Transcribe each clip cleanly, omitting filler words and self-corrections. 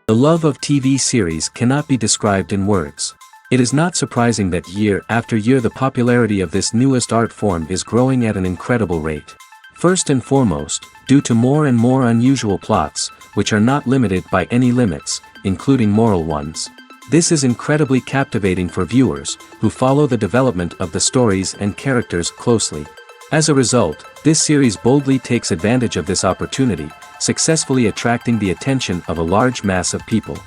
The love of TV series cannot be described in words. It is not surprising that year after year the popularity of this newest art form is growing at an incredible rate. First and foremost, due to more and more unusual plots, which are not limited by any limits, including moral ones. This is incredibly captivating for viewers, who follow the development of the stories and characters closely. As a result, this series boldly takes advantage of this opportunity, successfully attracting the attention of a large mass of people.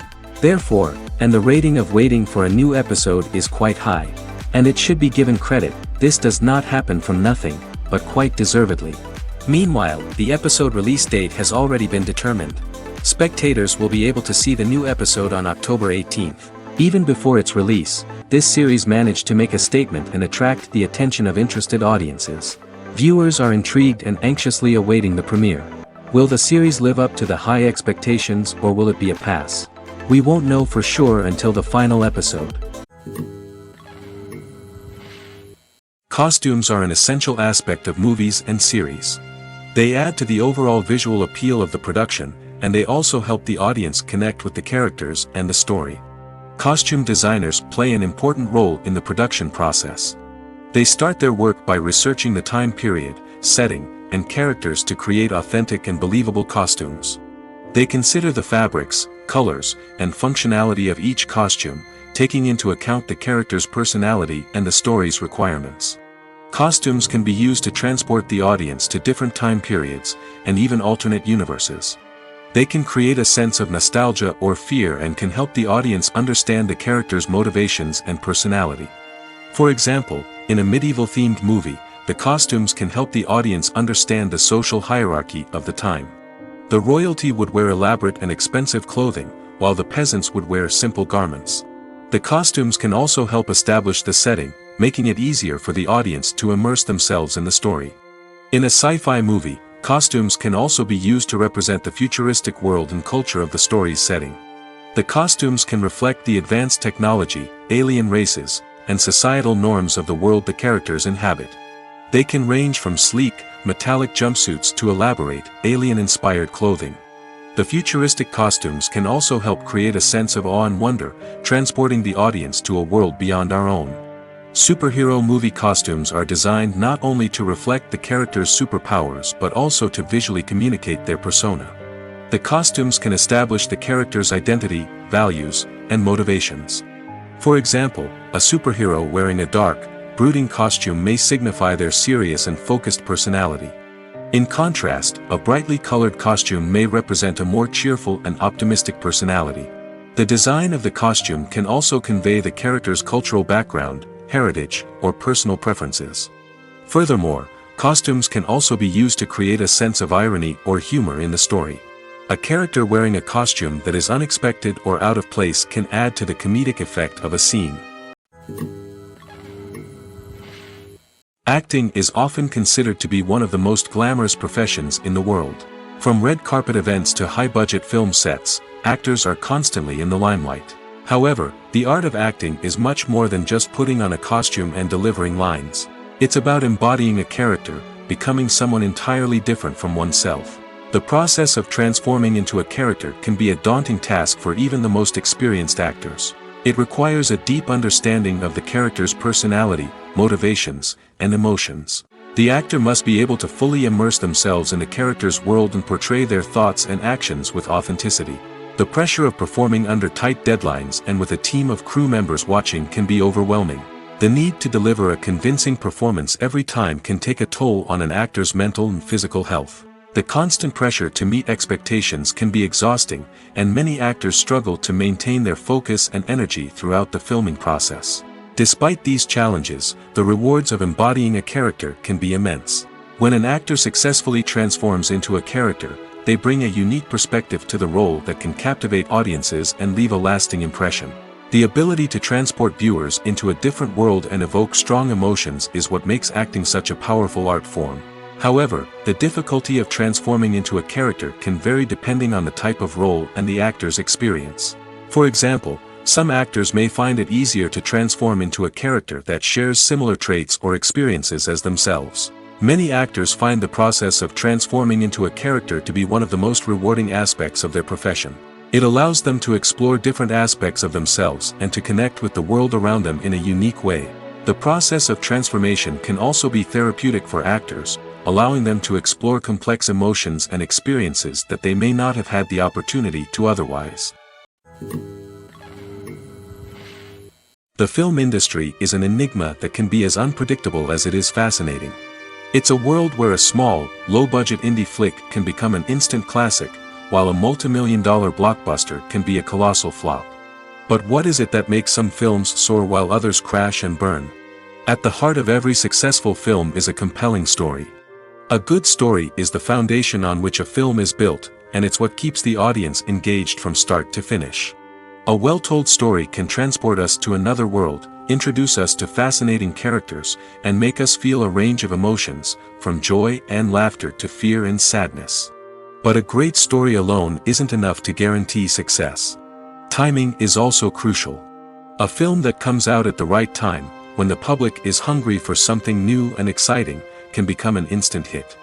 Therefore, and the rating of waiting for a new episode is quite high. And it should be given credit, this does not happen from nothing, but quite deservedly. Meanwhile, the episode release date has already been determined. Spectators will be able to see the new episode on October 18th. Even before its release, this series managed to make a statement and attract the attention of interested audiences. Viewers are intrigued and anxiously awaiting the premiere. Will the series live up to the high expectations or will it be a pass? We won't know for sure until the final episode. Costumes are an essential aspect of movies and series. They add to the overall visual appeal of the production, and they also help the audience connect with the characters and the story. Costume designers play an important role in the production process. They start their work by researching the time period, setting, and characters to create authentic and believable costumes. They consider the fabrics, colors, and functionality of each costume, taking into account the character's personality and the story's requirements. Costumes can be used to transport the audience to different time periods, and even alternate universes. They can create a sense of nostalgia or fear and can help the audience understand the character's motivations and personality. For example, in a medieval-themed movie, the costumes can help the audience understand the social hierarchy of the time. The royalty would wear elaborate and expensive clothing, while the peasants would wear simple garments. The costumes can also help establish the setting, making it easier for the audience to immerse themselves in the story. In a sci-fi movie, costumes can also be used to represent the futuristic world and culture of the story's setting. The costumes can reflect the advanced technology, alien races, and societal norms of the world the characters inhabit. They can range from sleek, metallic jumpsuits to elaborate, alien-inspired clothing. The futuristic costumes can also help create a sense of awe and wonder, transporting the audience to a world beyond our own. Superhero movie costumes are designed not only to reflect the character's superpowers but also to visually communicate their persona. The costumes can establish the character's identity, values, and motivations. For example, a superhero wearing a dark, brooding costume may signify their serious and focused personality. In contrast, a brightly colored costume may represent a more cheerful and optimistic personality. The design of the costume can also convey the character's cultural background, heritage, or personal preferences. Furthermore, costumes can also be used to create a sense of irony or humor in the story. A character wearing a costume that is unexpected or out of place can add to the comedic effect of a scene. Acting is often considered to be one of the most glamorous professions in the world. From red carpet events to high-budget film sets, actors are constantly in the limelight. However, the art of acting is much more than just putting on a costume and delivering lines. It's about embodying a character, becoming someone entirely different from oneself. The process of transforming into a character can be a daunting task for even the most experienced actors. It requires a deep understanding of the character's personality, motivations, and emotions. The actor must be able to fully immerse themselves in the character's world and portray their thoughts and actions with authenticity. The pressure of performing under tight deadlines and with a team of crew members watching can be overwhelming. The need to deliver a convincing performance every time can take a toll on an actor's mental and physical health. The constant pressure to meet expectations can be exhausting, and many actors struggle to maintain their focus and energy throughout the filming process. Despite these challenges, the rewards of embodying a character can be immense. When an actor successfully transforms into a character, they bring a unique perspective to the role that can captivate audiences and leave a lasting impression. The ability to transport viewers into a different world and evoke strong emotions is what makes acting such a powerful art form. However, the difficulty of transforming into a character can vary depending on the type of role and the actor's experience. For example, some actors may find it easier to transform into a character that shares similar traits or experiences as themselves. Many actors find the process of transforming into a character to be one of the most rewarding aspects of their profession. It allows them to explore different aspects of themselves and to connect with the world around them in a unique way. The process of transformation can also be therapeutic for actors, allowing them to explore complex emotions and experiences that they may not have had the opportunity to otherwise. The film industry is an enigma that can be as unpredictable as it is fascinating. It's a world where a small, low-budget indie flick can become an instant classic, while a multi-million-dollar blockbuster can be a colossal flop. But what is it that makes some films soar while others crash and burn? At the heart of every successful film is a compelling story. A good story is the foundation on which a film is built, and it's what keeps the audience engaged from start to finish. A well-told story can transport us to another world, introduce us to fascinating characters, and make us feel a range of emotions, from joy and laughter to fear and sadness. But a great story alone isn't enough to guarantee success. Timing is also crucial. A film that comes out at the right time, when the public is hungry for something new and exciting, can become an instant hit.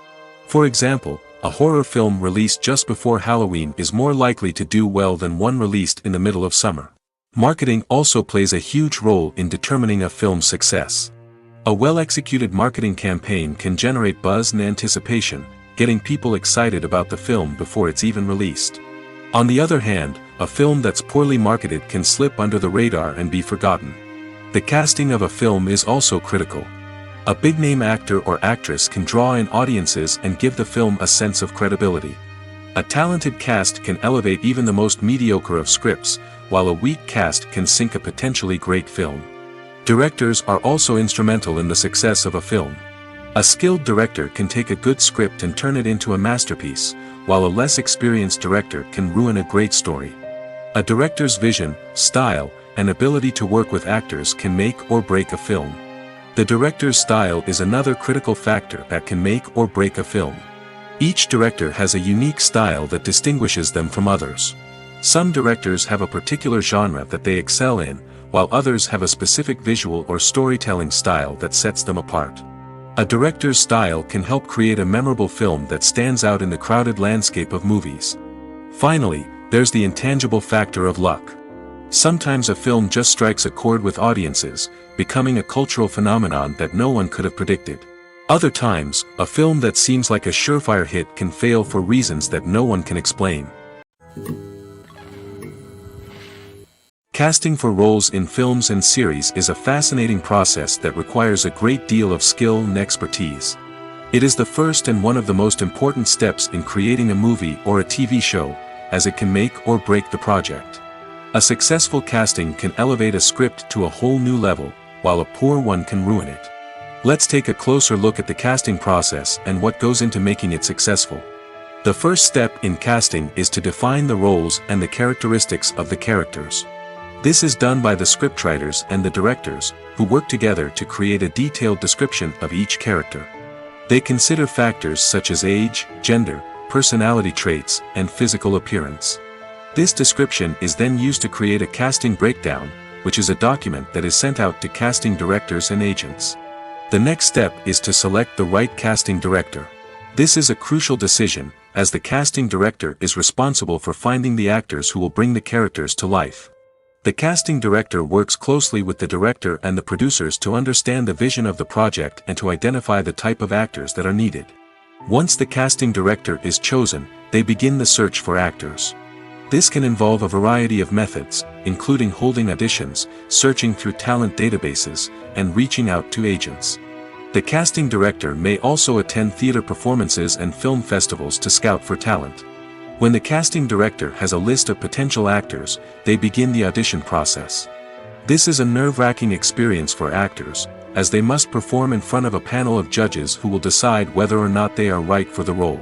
For example, a horror film released just before Halloween is more likely to do well than one released in the middle of summer. Marketing also plays a huge role in determining a film's success. A well-executed marketing campaign can generate buzz and anticipation, getting people excited about the film before it's even released. On the other hand, a film that's poorly marketed can slip under the radar and be forgotten. The casting of a film is also critical. A big-name actor or actress can draw in audiences and give the film a sense of credibility. A talented cast can elevate even the most mediocre of scripts, while a weak cast can sink a potentially great film. Directors are also instrumental in the success of a film. A skilled director can take a good script and turn it into a masterpiece, while a less experienced director can ruin a great story. A director's vision, style, and ability to work with actors can make or break a film. The director's style is another critical factor that can make or break a film. Each director has a unique style that distinguishes them from others. Some directors have a particular genre that they excel in, while others have a specific visual or storytelling style that sets them apart. A director's style can help create a memorable film that stands out in the crowded landscape of movies. Finally, there's the intangible factor of luck. Sometimes a film just strikes a chord with audiences, becoming a cultural phenomenon that no one could have predicted. Other times, a film that seems like a surefire hit can fail for reasons that no one can explain. Casting for roles in films and series is a fascinating process that requires a great deal of skill and expertise. It is the first and one of the most important steps in creating a movie or a TV show, as it can make or break the project. A successful casting can elevate a script to a whole new level, while a poor one can ruin it. Let's take a closer look at the casting process and what goes into making it successful. The first step in casting is to define the roles and the characteristics of the characters. This is done by the scriptwriters and the directors, who work together to create a detailed description of each character. They consider factors such as age, gender, personality traits, and physical appearance. This description is then used to create a casting breakdown, which is a document that is sent out to casting directors and agents. The next step is to select the right casting director. This is a crucial decision, as the casting director is responsible for finding the actors who will bring the characters to life. The casting director works closely with the director and the producers to understand the vision of the project and to identify the type of actors that are needed. Once the casting director is chosen, they begin the search for actors. This can involve a variety of methods, including holding auditions, searching through talent databases, and reaching out to agents. The casting director may also attend theater performances and film festivals to scout for talent. When the casting director has a list of potential actors, they begin the audition process. This is a nerve-wracking experience for actors, as they must perform in front of a panel of judges who will decide whether or not they are right for the role.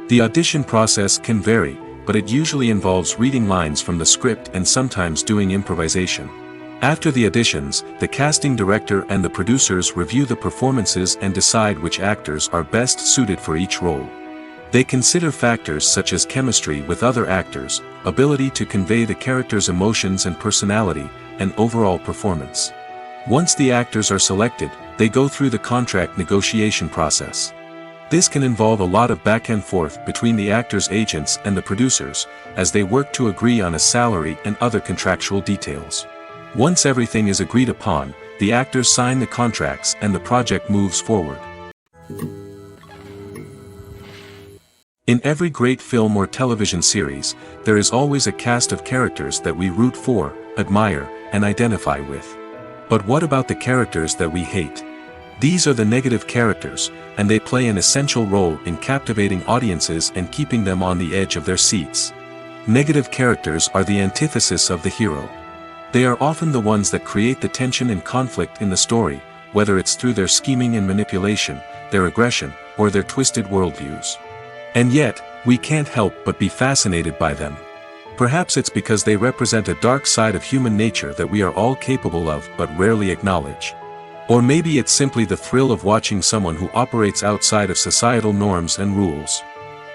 The audition process can vary, but it usually involves reading lines from the script and sometimes doing improvisation. After the auditions, the casting director and the producers review the performances and decide which actors are best suited for each role. They consider factors such as chemistry with other actors, ability to convey the character's emotions and personality, and overall performance. Once the actors are selected, they go through the contract negotiation process. This can involve a lot of back and forth between the actors' agents and the producers, as they work to agree on a salary and other contractual details. Once everything is agreed upon, the actors sign the contracts and the project moves forward. In every great film or television series, there is always a cast of characters that we root for, admire, and identify with. But what about the characters that we hate? These are the negative characters, and they play an essential role in captivating audiences and keeping them on the edge of their seats. Negative characters are the antithesis of the hero. They are often the ones that create the tension and conflict in the story, whether it's through their scheming and manipulation, their aggression, or their twisted worldviews. And yet, we can't help but be fascinated by them. Perhaps it's because they represent a dark side of human nature that we are all capable of but rarely acknowledge. Or maybe it's simply the thrill of watching someone who operates outside of societal norms and rules.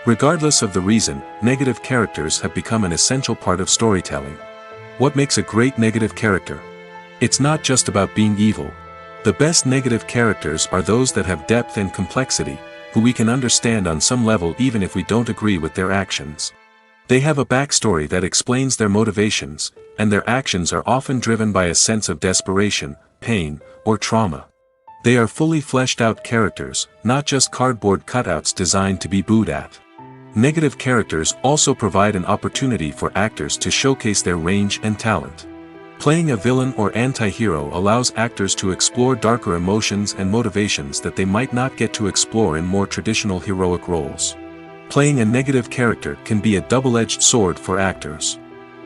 Regardless of the reason, negative characters have become an essential part of storytelling. What makes a great negative character? It's not just about being evil. The best negative characters are those that have depth and complexity, who we can understand on some level even if we don't agree with their actions. They have a backstory that explains their motivations, and their actions are often driven by a sense of desperation, pain, or trauma. They are fully fleshed out characters, not just cardboard cutouts designed to be booed at. Negative characters also provide an opportunity for actors to showcase their range and talent. Playing a villain or anti-hero allows actors to explore darker emotions and motivations that they might not get to explore in more traditional heroic roles. Playing a negative character can be a double-edged sword for actors.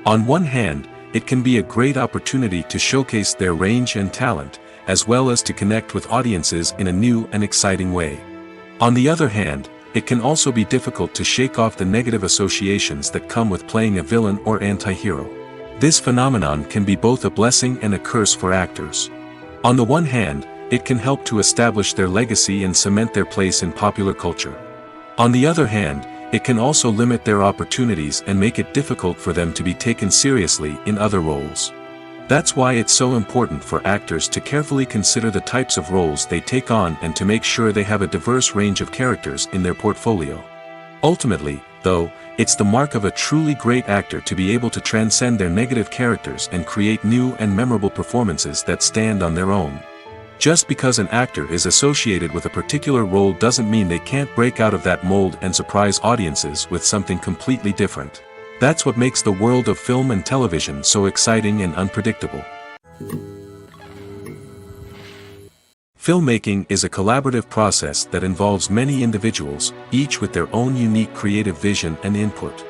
On one hand, it can be a great opportunity to showcase their range and talent, as well as to connect with audiences in a new and exciting way. On the other hand, it can also be difficult to shake off the negative associations that come with playing a villain or anti-hero. This phenomenon can be both a blessing and a curse for actors. On the one hand, it can help to establish their legacy and cement their place in popular culture. On the other hand, it can also limit their opportunities and make it difficult for them to be taken seriously in other roles. That's why it's so important for actors to carefully consider the types of roles they take on and to make sure they have a diverse range of characters in their portfolio. Ultimately, though, it's the mark of a truly great actor to be able to transcend their negative characters and create new and memorable performances that stand on their own. Just because an actor is associated with a particular role doesn't mean they can't break out of that mold and surprise audiences with something completely different. That's what makes the world of film and television so exciting and unpredictable. Filmmaking is a collaborative process that involves many individuals, each with their own unique creative vision and input.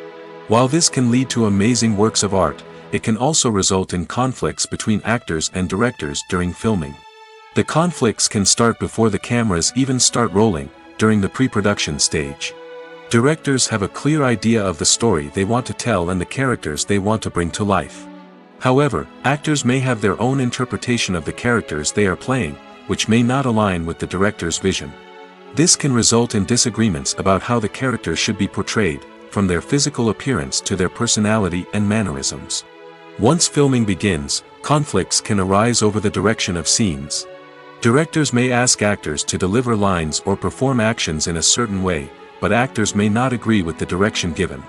While this can lead to amazing works of art, it can also result in conflicts between actors and directors during filming. The conflicts can start before the cameras even start rolling, during the pre-production stage. Directors have a clear idea of the story they want to tell and the characters they want to bring to life. However, actors may have their own interpretation of the characters they are playing, which may not align with the director's vision. This can result in disagreements about how the characters should be portrayed, from their physical appearance to their personality and mannerisms. Once filming begins, conflicts can arise over the direction of scenes. Directors may ask actors to deliver lines or perform actions in a certain way, but actors may not agree with the direction given.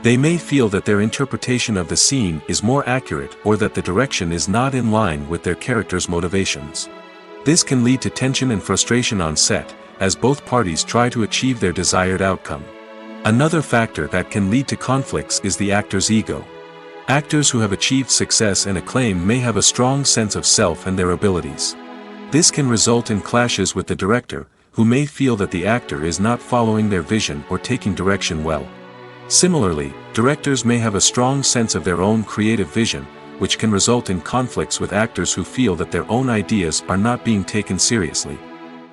They may feel that their interpretation of the scene is more accurate or that the direction is not in line with their character's motivations. This can lead to tension and frustration on set, as both parties try to achieve their desired outcome. Another factor that can lead to conflicts is the actor's ego. Actors who have achieved success and acclaim may have a strong sense of self and their abilities. This can result in clashes with the director, who may feel that the actor is not following their vision or taking direction well. Similarly, directors may have a strong sense of their own creative vision, which can result in conflicts with actors who feel that their own ideas are not being taken seriously.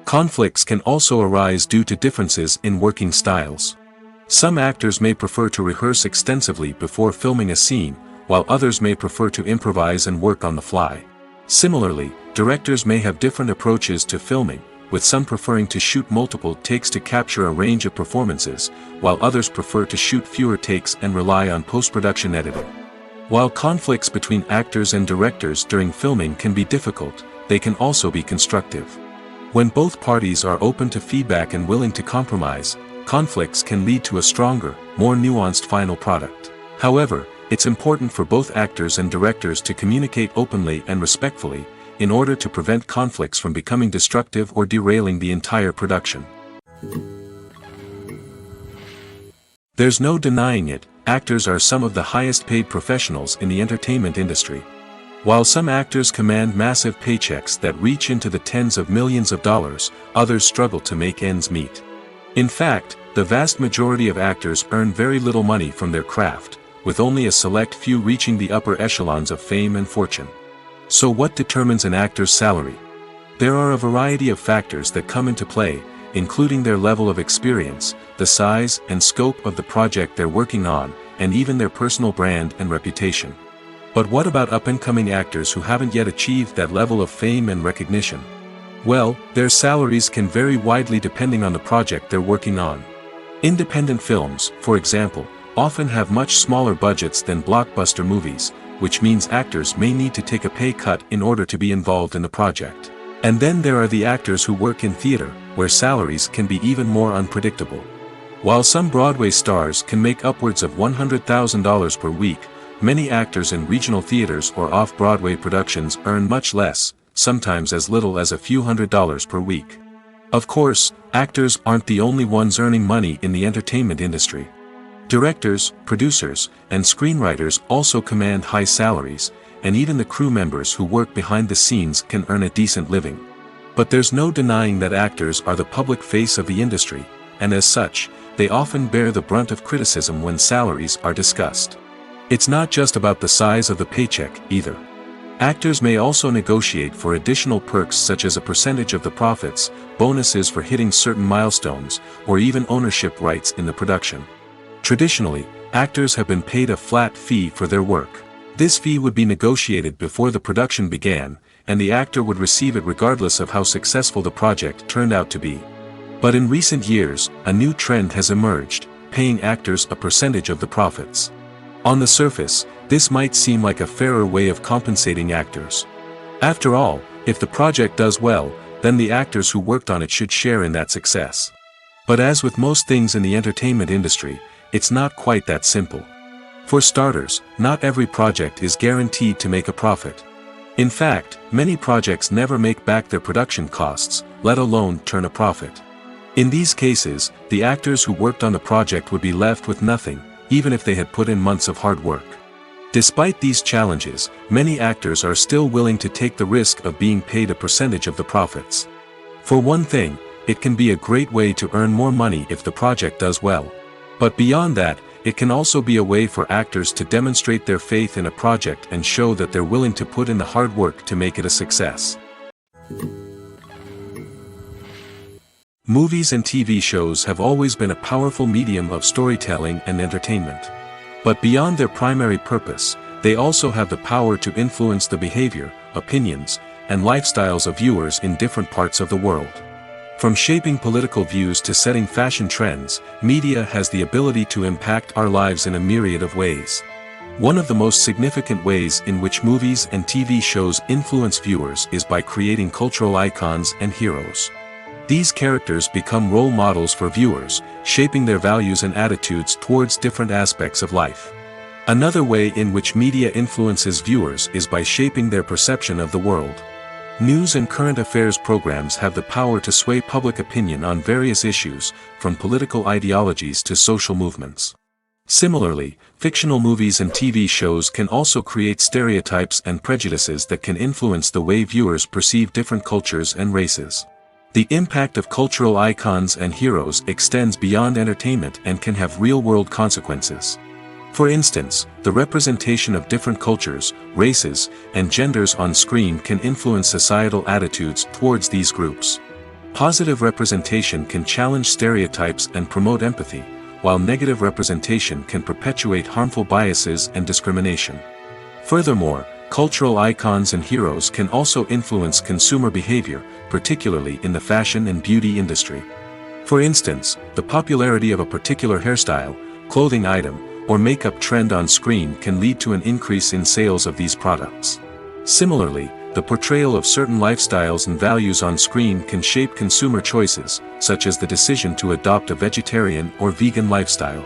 Conflicts can also arise due to differences in working styles. Some actors may prefer to rehearse extensively before filming a scene, while others may prefer to improvise and work on the fly. Similarly, directors may have different approaches to filming, with some preferring to shoot multiple takes to capture a range of performances, while others prefer to shoot fewer takes and rely on post-production editing. While conflicts between actors and directors during filming can be difficult, they can also be constructive. When both parties are open to feedback and willing to compromise, conflicts can lead to a stronger, more nuanced final product. However, it's important for both actors and directors to communicate openly and respectfully, in order to prevent conflicts from becoming destructive or derailing the entire production. There's no denying it, actors are some of the highest paid professionals in the entertainment industry. While some actors command massive paychecks that reach into the tens of millions of dollars, others struggle to make ends meet. In fact, the vast majority of actors earn very little money from their craft, with only a select few reaching the upper echelons of fame and fortune. So what determines an actor's salary? There are a variety of factors that come into play, including their level of experience, the size and scope of the project they're working on, and even their personal brand and reputation. But what about up-and-coming actors who haven't yet achieved that level of fame and recognition? Well, their salaries can vary widely depending on the project they're working on. Independent films, for example, often have much smaller budgets than blockbuster movies, which means actors may need to take a pay cut in order to be involved in the project. And then there are the actors who work in theater, where salaries can be even more unpredictable. While some Broadway stars can make upwards of $100,000 per week, many actors in regional theaters or off-Broadway productions earn much less, sometimes as little as a few $100s per week. Of course, actors aren't the only ones earning money in the entertainment industry. Directors, producers, and screenwriters also command high salaries, and even the crew members who work behind the scenes can earn a decent living. But there's no denying that actors are the public face of the industry, and as such, they often bear the brunt of criticism when salaries are discussed. It's not just about the size of the paycheck, either. Actors may also negotiate for additional perks such as a percentage of the profits, bonuses for hitting certain milestones, or even ownership rights in the production. Traditionally, actors have been paid a flat fee for their work. This fee would be negotiated before the production began, and the actor would receive it regardless of how successful the project turned out to be. But in recent years, a new trend has emerged, paying actors a percentage of the profits. On the surface, this might seem like a fairer way of compensating actors. After all, if the project does well, then the actors who worked on it should share in that success. But as with most things in the entertainment industry, it's not quite that simple. For starters, not every project is guaranteed to make a profit. In fact, many projects never make back their production costs, let alone turn a profit. In these cases, the actors who worked on the project would be left with nothing, even if they had put in months of hard work. Despite these challenges, many actors are still willing to take the risk of being paid a percentage of the profits. For one thing, it can be a great way to earn more money if the project does well. But beyond that, it can also be a way for actors to demonstrate their faith in a project and show that they're willing to put in the hard work to make it a success. Movies and TV shows have always been a powerful medium of storytelling and entertainment. But beyond their primary purpose, they also have the power to influence the behavior, opinions, and lifestyles of viewers in different parts of the world. From shaping political views to setting fashion trends, media has the ability to impact our lives in a myriad of ways. One of the most significant ways in which movies and TV shows influence viewers is by creating cultural icons and heroes. These characters become role models for viewers, shaping their values and attitudes towards different aspects of life. Another way in which media influences viewers is by shaping their perception of the world. News and current affairs programs have the power to sway public opinion on various issues, from political ideologies to social movements. Similarly, fictional movies and TV shows can also create stereotypes and prejudices that can influence the way viewers perceive different cultures and races. The impact of cultural icons and heroes extends beyond entertainment and can have real-world consequences. For instance, the representation of different cultures, races, and genders on screen can influence societal attitudes towards these groups. Positive representation can challenge stereotypes and promote empathy, while negative representation can perpetuate harmful biases and discrimination. Furthermore, cultural icons and heroes can also influence consumer behavior, particularly in the fashion and beauty industry. For instance, the popularity of a particular hairstyle, clothing item, or makeup trend on screen can lead to an increase in sales of these products. Similarly, the portrayal of certain lifestyles and values on screen can shape consumer choices, such as the decision to adopt a vegetarian or vegan lifestyle.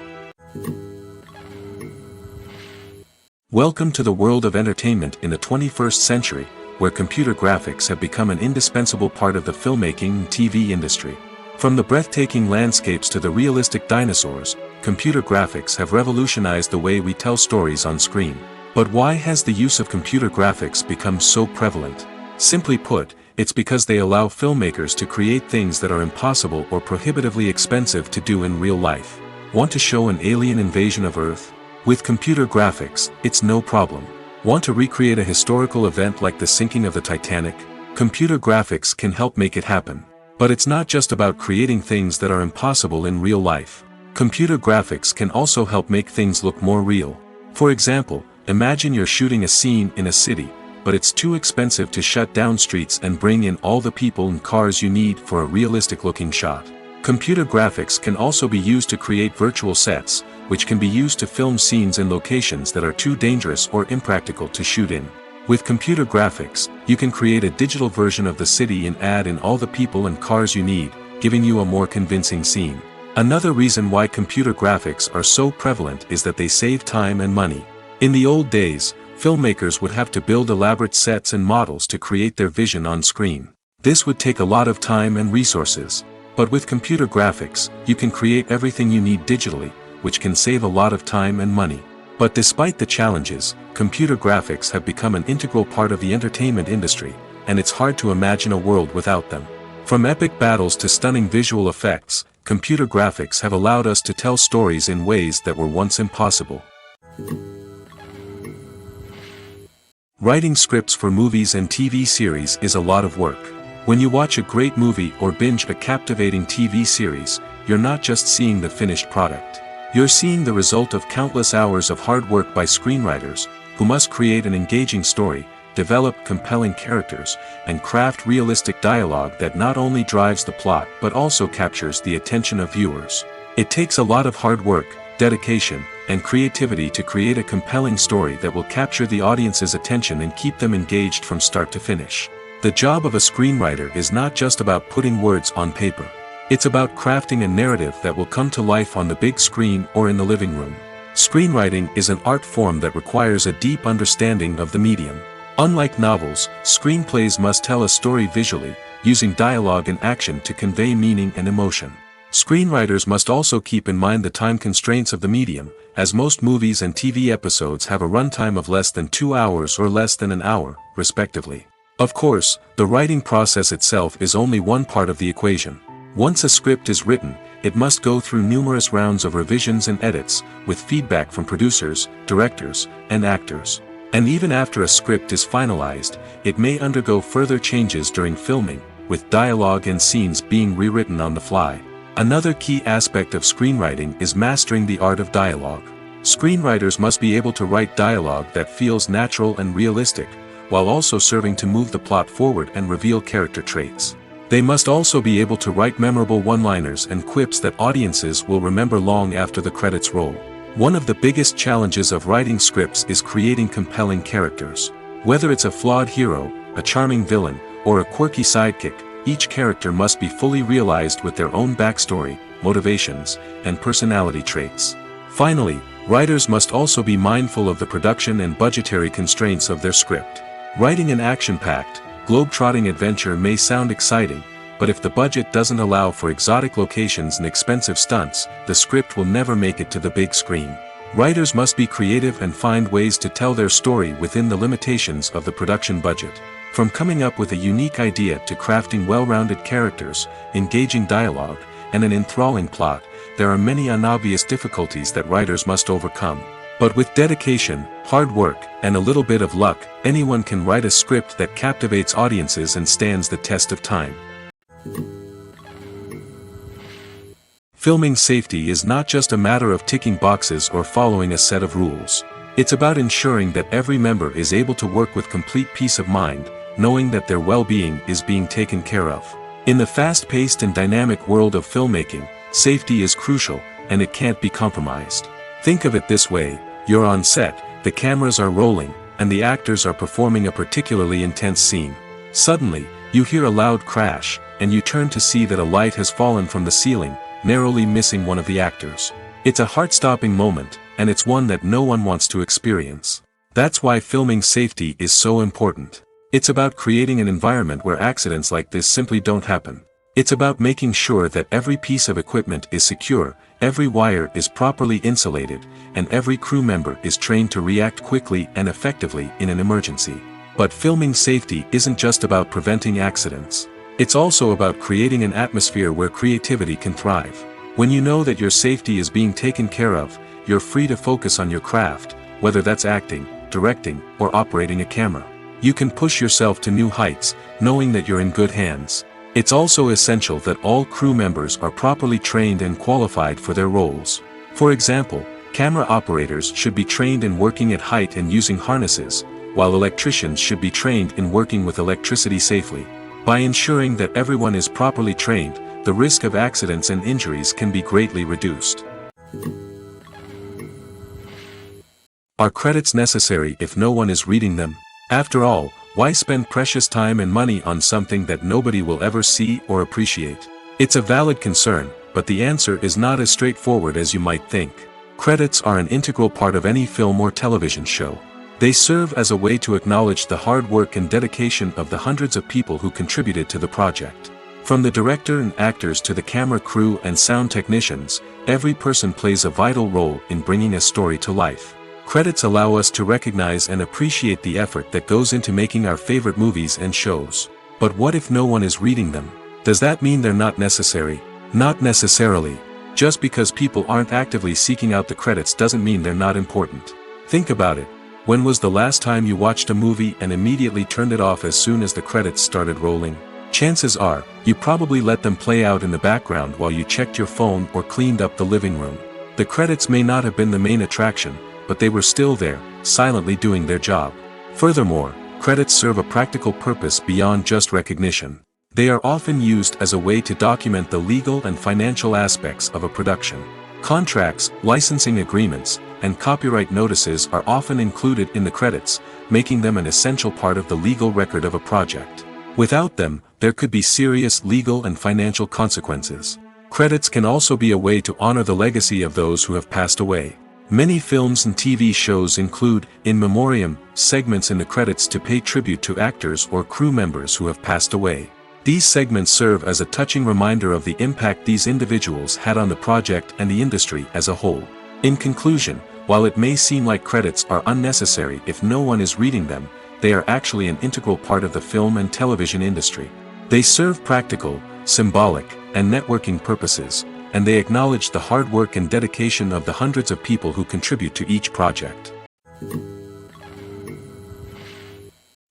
Welcome to the world of entertainment in the 21st century, where computer graphics have become an indispensable part of the filmmaking and TV industry. From the breathtaking landscapes to the realistic dinosaurs, computer graphics have revolutionized the way we tell stories on screen. But why has the use of computer graphics become so prevalent? Simply put, it's because they allow filmmakers to create things that are impossible or prohibitively expensive to do in real life. Want to show an alien invasion of Earth? With computer graphics, it's no problem. Want to recreate a historical event like the sinking of the Titanic? Computer graphics can help make it happen. But it's not just about creating things that are impossible in real life. Computer graphics can also help make things look more real. For example, imagine you're shooting a scene in a city, but it's too expensive to shut down streets and bring in all the people and cars you need for a realistic-looking shot. Computer graphics can also be used to create virtual sets, which can be used to film scenes in locations that are too dangerous or impractical to shoot in. With computer graphics, you can create a digital version of the city and add in all the people and cars you need, giving you a more convincing scene. Another reason why computer graphics are so prevalent is that they save time and money. In the old days, filmmakers would have to build elaborate sets and models to create their vision on screen. This would take a lot of time and resources. But with computer graphics, you can create everything you need digitally, which can save a lot of time and money. But despite the challenges, computer graphics have become an integral part of the entertainment industry, and it's hard to imagine a world without them. From epic battles to stunning visual effects, computer graphics have allowed us to tell stories in ways that were once impossible. Writing scripts for movies and TV series is a lot of work. When you watch a great movie or binge a captivating TV series, you're not just seeing the finished product. You're seeing the result of countless hours of hard work by screenwriters, who must create an engaging story, develop compelling characters, and craft realistic dialogue that not only drives the plot but also captures the attention of viewers. It takes a lot of hard work, dedication, and creativity to create a compelling story that will capture the audience's attention and keep them engaged from start to finish. The job of a screenwriter is not just about putting words on paper. It's about crafting a narrative that will come to life on the big screen or in the living room. Screenwriting is an art form that requires a deep understanding of the medium. Unlike novels, screenplays must tell a story visually, using dialogue and action to convey meaning and emotion. Screenwriters must also keep in mind the time constraints of the medium, as most movies and TV episodes have a runtime of less than 2 hours or less than an hour, respectively. Of course, the writing process itself is only one part of the equation. Once a script is written, it must go through numerous rounds of revisions and edits, with feedback from producers, directors, and actors. And even after a script is finalized, it may undergo further changes during filming, with dialogue and scenes being rewritten on the fly. Another key aspect of screenwriting is mastering the art of dialogue. Screenwriters must be able to write dialogue that feels natural and realistic, while also serving to move the plot forward and reveal character traits. They must also be able to write memorable one-liners and quips that audiences will remember long after the credits roll. One of the biggest challenges of writing scripts is creating compelling characters. Whether it's a flawed hero, a charming villain, or a quirky sidekick, each character must be fully realized with their own backstory, motivations, and personality traits. Finally, writers must also be mindful of the production and budgetary constraints of their script. Writing an action-packed, globe-trotting adventure may sound exciting, but if the budget doesn't allow for exotic locations and expensive stunts, the script will never make it to the big screen. Writers must be creative and find ways to tell their story within the limitations of the production budget. From coming up with a unique idea to crafting well-rounded characters, engaging dialogue, and an enthralling plot, there are many unobvious difficulties that writers must overcome. But with dedication, hard work, and a little bit of luck, anyone can write a script that captivates audiences and stands the test of time. Filming safety is not just a matter of ticking boxes or following a set of rules. It's about ensuring that every member is able to work with complete peace of mind, knowing that their well-being is being taken care of. In the fast-paced and dynamic world of filmmaking, safety is crucial, and it can't be compromised. Think of it this way: you're on set, the cameras are rolling, and the actors are performing a particularly intense scene. Suddenly, you hear a loud crash, and you turn to see that a light has fallen from the ceiling, narrowly missing one of the actors. It's a heart-stopping moment, and it's one that no one wants to experience. That's why filming safety is so important. It's about creating an environment where accidents like this simply don't happen. It's about making sure that every piece of equipment is secure, every wire is properly insulated, and every crew member is trained to react quickly and effectively in an emergency. But filming safety isn't just about preventing accidents. It's also about creating an atmosphere where creativity can thrive. When you know that your safety is being taken care of, you're free to focus on your craft, whether that's acting, directing, or operating a camera. You can push yourself to new heights, knowing that you're in good hands. It's also essential that all crew members are properly trained and qualified for their roles. For example, camera operators should be trained in working at height and using harnesses, while electricians should be trained in working with electricity safely. By ensuring that everyone is properly trained, the risk of accidents and injuries can be greatly reduced. Are credits necessary if no one is reading them? After all, why spend precious time and money on something that nobody will ever see or appreciate? It's a valid concern, but the answer is not as straightforward as you might think. Credits are an integral part of any film or television show. They serve as a way to acknowledge the hard work and dedication of the hundreds of people who contributed to the project. From the director and actors to the camera crew and sound technicians, every person plays a vital role in bringing a story to life. Credits allow us to recognize and appreciate the effort that goes into making our favorite movies and shows. But what if no one is reading them? Does that mean they're not necessary? Not necessarily. Just because people aren't actively seeking out the credits doesn't mean they're not important. Think about it. When was the last time you watched a movie and immediately turned it off as soon as the credits started rolling? Chances are, you probably let them play out in the background while you checked your phone or cleaned up the living room. The credits may not have been the main attraction, but they were still there, silently doing their job. Furthermore, credits serve a practical purpose beyond just recognition. They are often used as a way to document the legal and financial aspects of a production. Contracts, licensing agreements, and copyright notices are often included in the credits, making them an essential part of the legal record of a project. Without them, there could be serious legal and financial consequences. Credits can also be a way to honor the legacy of those who have passed away. Many films and TV shows include, in memoriam, segments in the credits to pay tribute to actors or crew members who have passed away. These segments serve as a touching reminder of the impact these individuals had on the project and the industry as a whole. In conclusion, while it may seem like credits are unnecessary if no one is reading them, they are actually an integral part of the film and television industry. They serve practical, symbolic, and networking purposes, and they acknowledge the hard work and dedication of the hundreds of people who contribute to each project.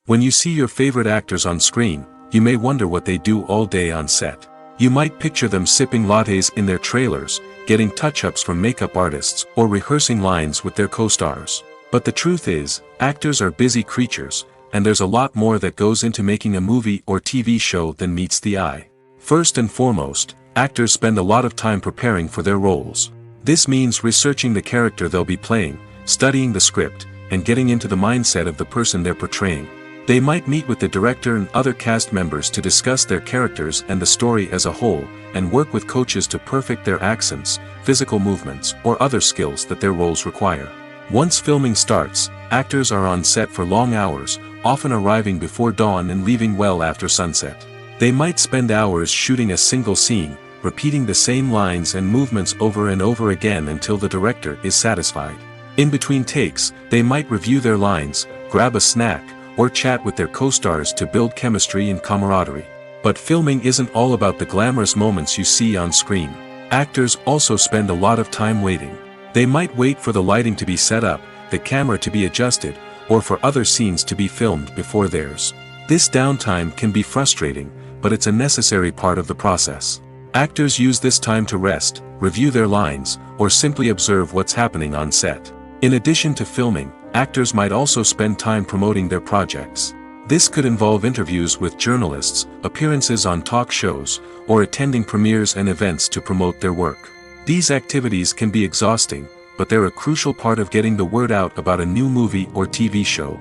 When you see your favorite actors on screen, you may wonder what they do all day on set. You might picture them sipping lattes in their trailers, getting touch-ups from makeup artists, or rehearsing lines with their co-stars. But the truth is, actors are busy creatures, and there's a lot more that goes into making a movie or TV show than meets the eye. First and foremost, actors spend a lot of time preparing for their roles. This means researching the character they'll be playing, studying the script, and getting into the mindset of the person they're portraying. They might meet with the director and other cast members to discuss their characters and the story as a whole, and work with coaches to perfect their accents, physical movements, or other skills that their roles require. Once filming starts, actors are on set for long hours, often arriving before dawn and leaving well after sunset. They might spend hours shooting a single scene, repeating the same lines and movements over and over again until the director is satisfied. In between takes, they might review their lines, grab a snack, or chat with their co-stars to build chemistry and camaraderie. But filming isn't all about the glamorous moments you see on screen. Actors also spend a lot of time waiting. They might wait for the lighting to be set up, the camera to be adjusted, or for other scenes to be filmed before theirs. This downtime can be frustrating, but it's a necessary part of the process. Actors use this time to rest, review their lines, or simply observe what's happening on set. In addition to filming, actors might also spend time promoting their projects. This could involve interviews with journalists, appearances on talk shows, or attending premieres and events to promote their work. These activities can be exhausting, but they're a crucial part of getting the word out about a new movie or TV show.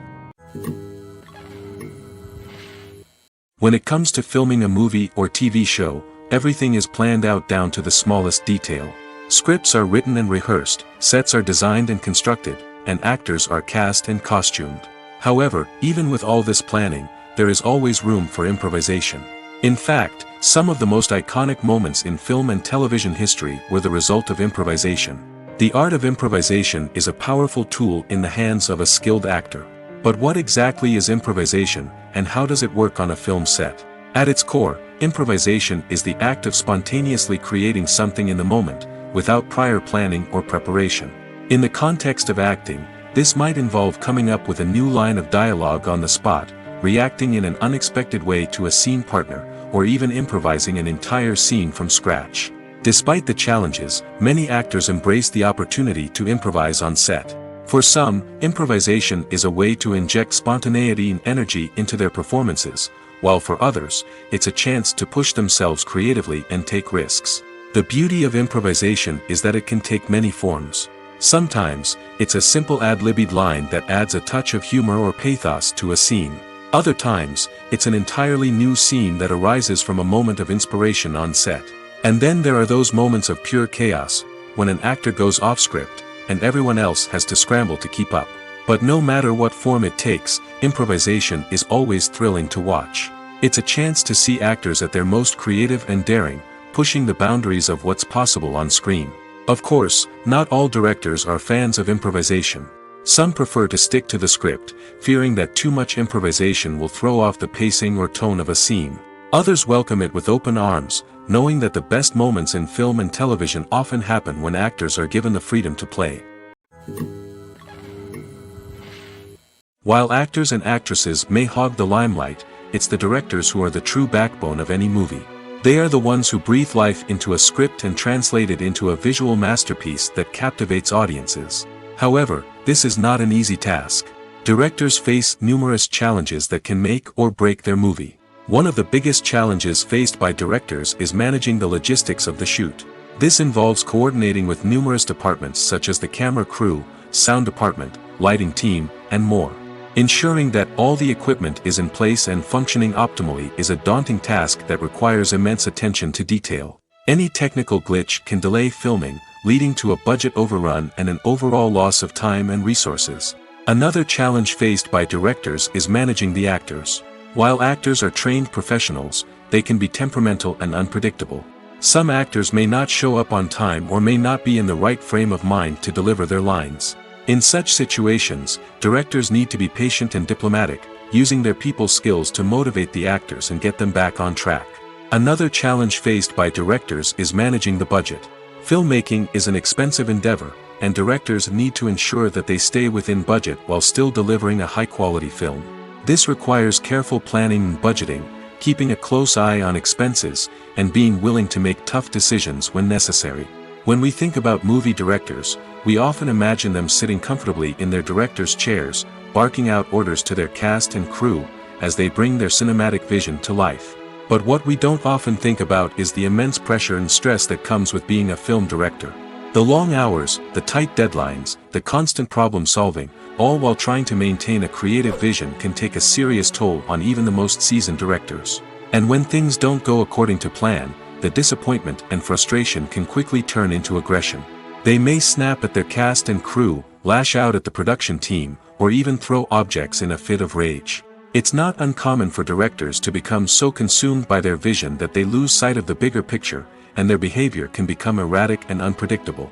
When it comes to filming a movie or TV show, everything is planned out down to the smallest detail. Scripts are written and rehearsed, sets are designed and constructed, and actors are cast and costumed. However, even with all this planning, there is always room for improvisation. In fact, some of the most iconic moments in film and television history were the result of improvisation. The art of improvisation is a powerful tool in the hands of a skilled actor. But what exactly is improvisation, and how does it work on a film set? At its core, improvisation is the act of spontaneously creating something in the moment, without prior planning or preparation. In the context of acting, this might involve coming up with a new line of dialogue on the spot, reacting in an unexpected way to a scene partner, or even improvising an entire scene from scratch. Despite the challenges, many actors embrace the opportunity to improvise on set. For some, improvisation is a way to inject spontaneity and energy into their performances, while for others, it's a chance to push themselves creatively and take risks. The beauty of improvisation is that it can take many forms. Sometimes, it's a simple ad-libbed line that adds a touch of humor or pathos to a scene. Other times, it's an entirely new scene that arises from a moment of inspiration on set. And then there are those moments of pure chaos, when an actor goes off script, and everyone else has to scramble to keep up. But no matter what form it takes, improvisation is always thrilling to watch. It's a chance to see actors at their most creative and daring, pushing the boundaries of what's possible on screen. Of course, not all directors are fans of improvisation. Some prefer to stick to the script, fearing that too much improvisation will throw off the pacing or tone of a scene. Others welcome it with open arms, knowing that the best moments in film and television often happen when actors are given the freedom to play. While actors and actresses may hog the limelight, it's the directors who are the true backbone of any movie. They are the ones who breathe life into a script and translate it into a visual masterpiece that captivates audiences. However, this is not an easy task. Directors face numerous challenges that can make or break their movie. One of the biggest challenges faced by directors is managing the logistics of the shoot. This involves coordinating with numerous departments such as the camera crew, sound department, lighting team, and more. Ensuring that all the equipment is in place and functioning optimally is a daunting task that requires immense attention to detail. Any technical glitch can delay filming, leading to a budget overrun and an overall loss of time and resources. Another challenge faced by directors is managing the actors. While actors are trained professionals, they can be temperamental and unpredictable. Some actors may not show up on time or may not be in the right frame of mind to deliver their lines. In such situations, directors need to be patient and diplomatic, using their people skills to motivate the actors and get them back on track. Another challenge faced by directors is managing the budget. Filmmaking is an expensive endeavor, and directors need to ensure that they stay within budget while still delivering a high-quality film. This requires careful planning and budgeting, keeping a close eye on expenses, and being willing to make tough decisions when necessary. When we think about movie directors, we often imagine them sitting comfortably in their director's chairs, barking out orders to their cast and crew, as they bring their cinematic vision to life. But what we don't often think about is the immense pressure and stress that comes with being a film director. The long hours, the tight deadlines, the constant problem solving, all while trying to maintain a creative vision can take a serious toll on even the most seasoned directors. And when things don't go according to plan, the disappointment and frustration can quickly turn into aggression. They may snap at their cast and crew, lash out at the production team, or even throw objects in a fit of rage. It's not uncommon for directors to become so consumed by their vision that they lose sight of the bigger picture, and their behavior can become erratic and unpredictable.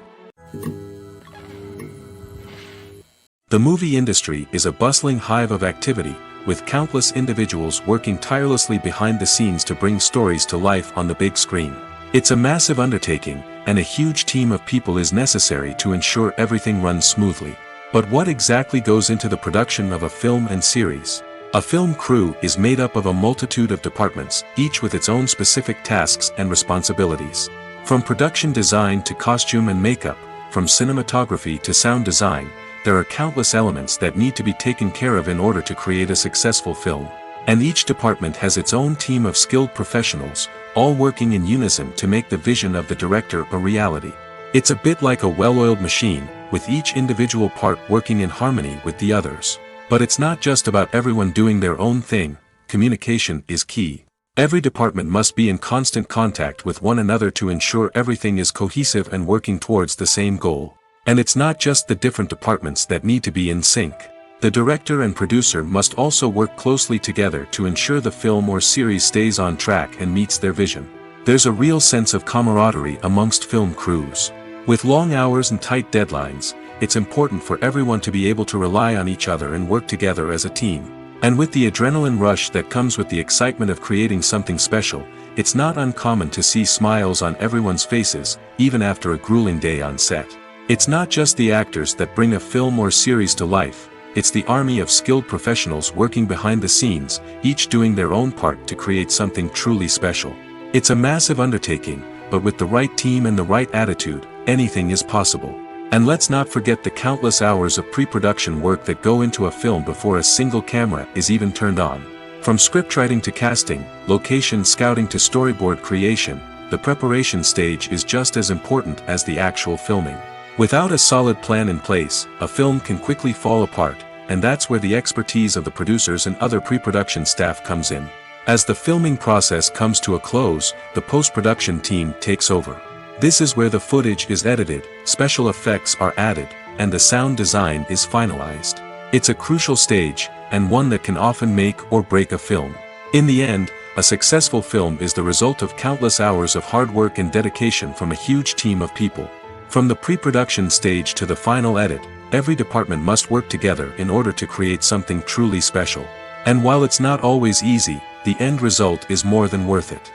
The movie industry is a bustling hive of activity, with countless individuals working tirelessly behind the scenes to bring stories to life on the big screen. It's a massive undertaking, and a huge team of people is necessary to ensure everything runs smoothly. But what exactly goes into the production of a film and series? A film crew is made up of a multitude of departments, each with its own specific tasks and responsibilities. From production design to costume and makeup, from cinematography to sound design, there are countless elements that need to be taken care of in order to create a successful film. And each department has its own team of skilled professionals, all working in unison to make the vision of the director a reality. It's a bit like a well-oiled machine, with each individual part working in harmony with the others. But it's not just about everyone doing their own thing. Communication is key. Every department must be in constant contact with one another to ensure everything is cohesive and working towards the same goal. And it's not just the different departments that need to be in sync. The director and producer must also work closely together to ensure the film or series stays on track and meets their vision. There's a real sense of camaraderie amongst film crews. With long hours and tight deadlines, it's important for everyone to be able to rely on each other and work together as a team. And with the adrenaline rush that comes with the excitement of creating something special, it's not uncommon to see smiles on everyone's faces, even after a grueling day on set. It's not just the actors that bring a film or series to life, it's the army of skilled professionals working behind the scenes, each doing their own part to create something truly special. It's a massive undertaking, but with the right team and the right attitude, anything is possible. And let's not forget the countless hours of pre-production work that go into a film before a single camera is even turned on. From scriptwriting to casting, location scouting to storyboard creation, the preparation stage is just as important as the actual filming. Without a solid plan in place, a film can quickly fall apart, and that's where the expertise of the producers and other pre-production staff comes in. As the filming process comes to a close, the post-production team takes over. This is where the footage is edited, special effects are added, and the sound design is finalized. It's a crucial stage, and one that can often make or break a film. In the end, a successful film is the result of countless hours of hard work and dedication from a huge team of people. From the pre-production stage to the final edit, every department must work together in order to create something truly special. And while it's not always easy, the end result is more than worth it.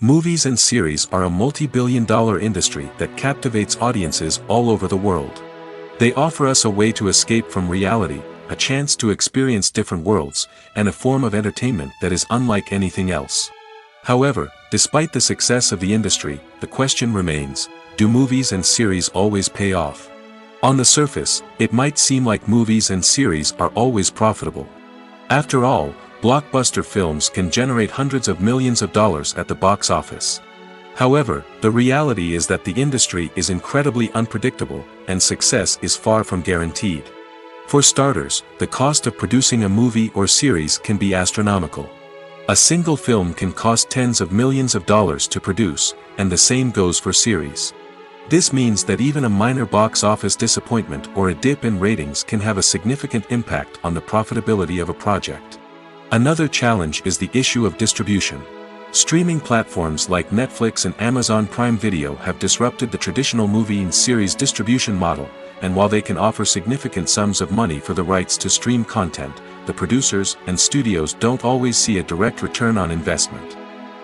Movies and series are a multi-billion-dollar industry that captivates audiences all over the world. They offer us a way to escape from reality, a chance to experience different worlds, and a form of entertainment that is unlike anything else. However, despite the success of the industry, the question remains, do movies and series always pay off? On the surface, it might seem like movies and series are always profitable. After all, blockbuster films can generate hundreds of millions of dollars at the box office. However, the reality is that the industry is incredibly unpredictable, and success is far from guaranteed. For starters, the cost of producing a movie or series can be astronomical. A single film can cost tens of millions of dollars to produce, and the same goes for series. This means that even a minor box office disappointment or a dip in ratings can have a significant impact on the profitability of a project. Another challenge is the issue of distribution. Streaming platforms like Netflix and Amazon Prime Video have disrupted the traditional movie and series distribution model, and while they can offer significant sums of money for the rights to stream content, the producers and studios don't always see a direct return on investment.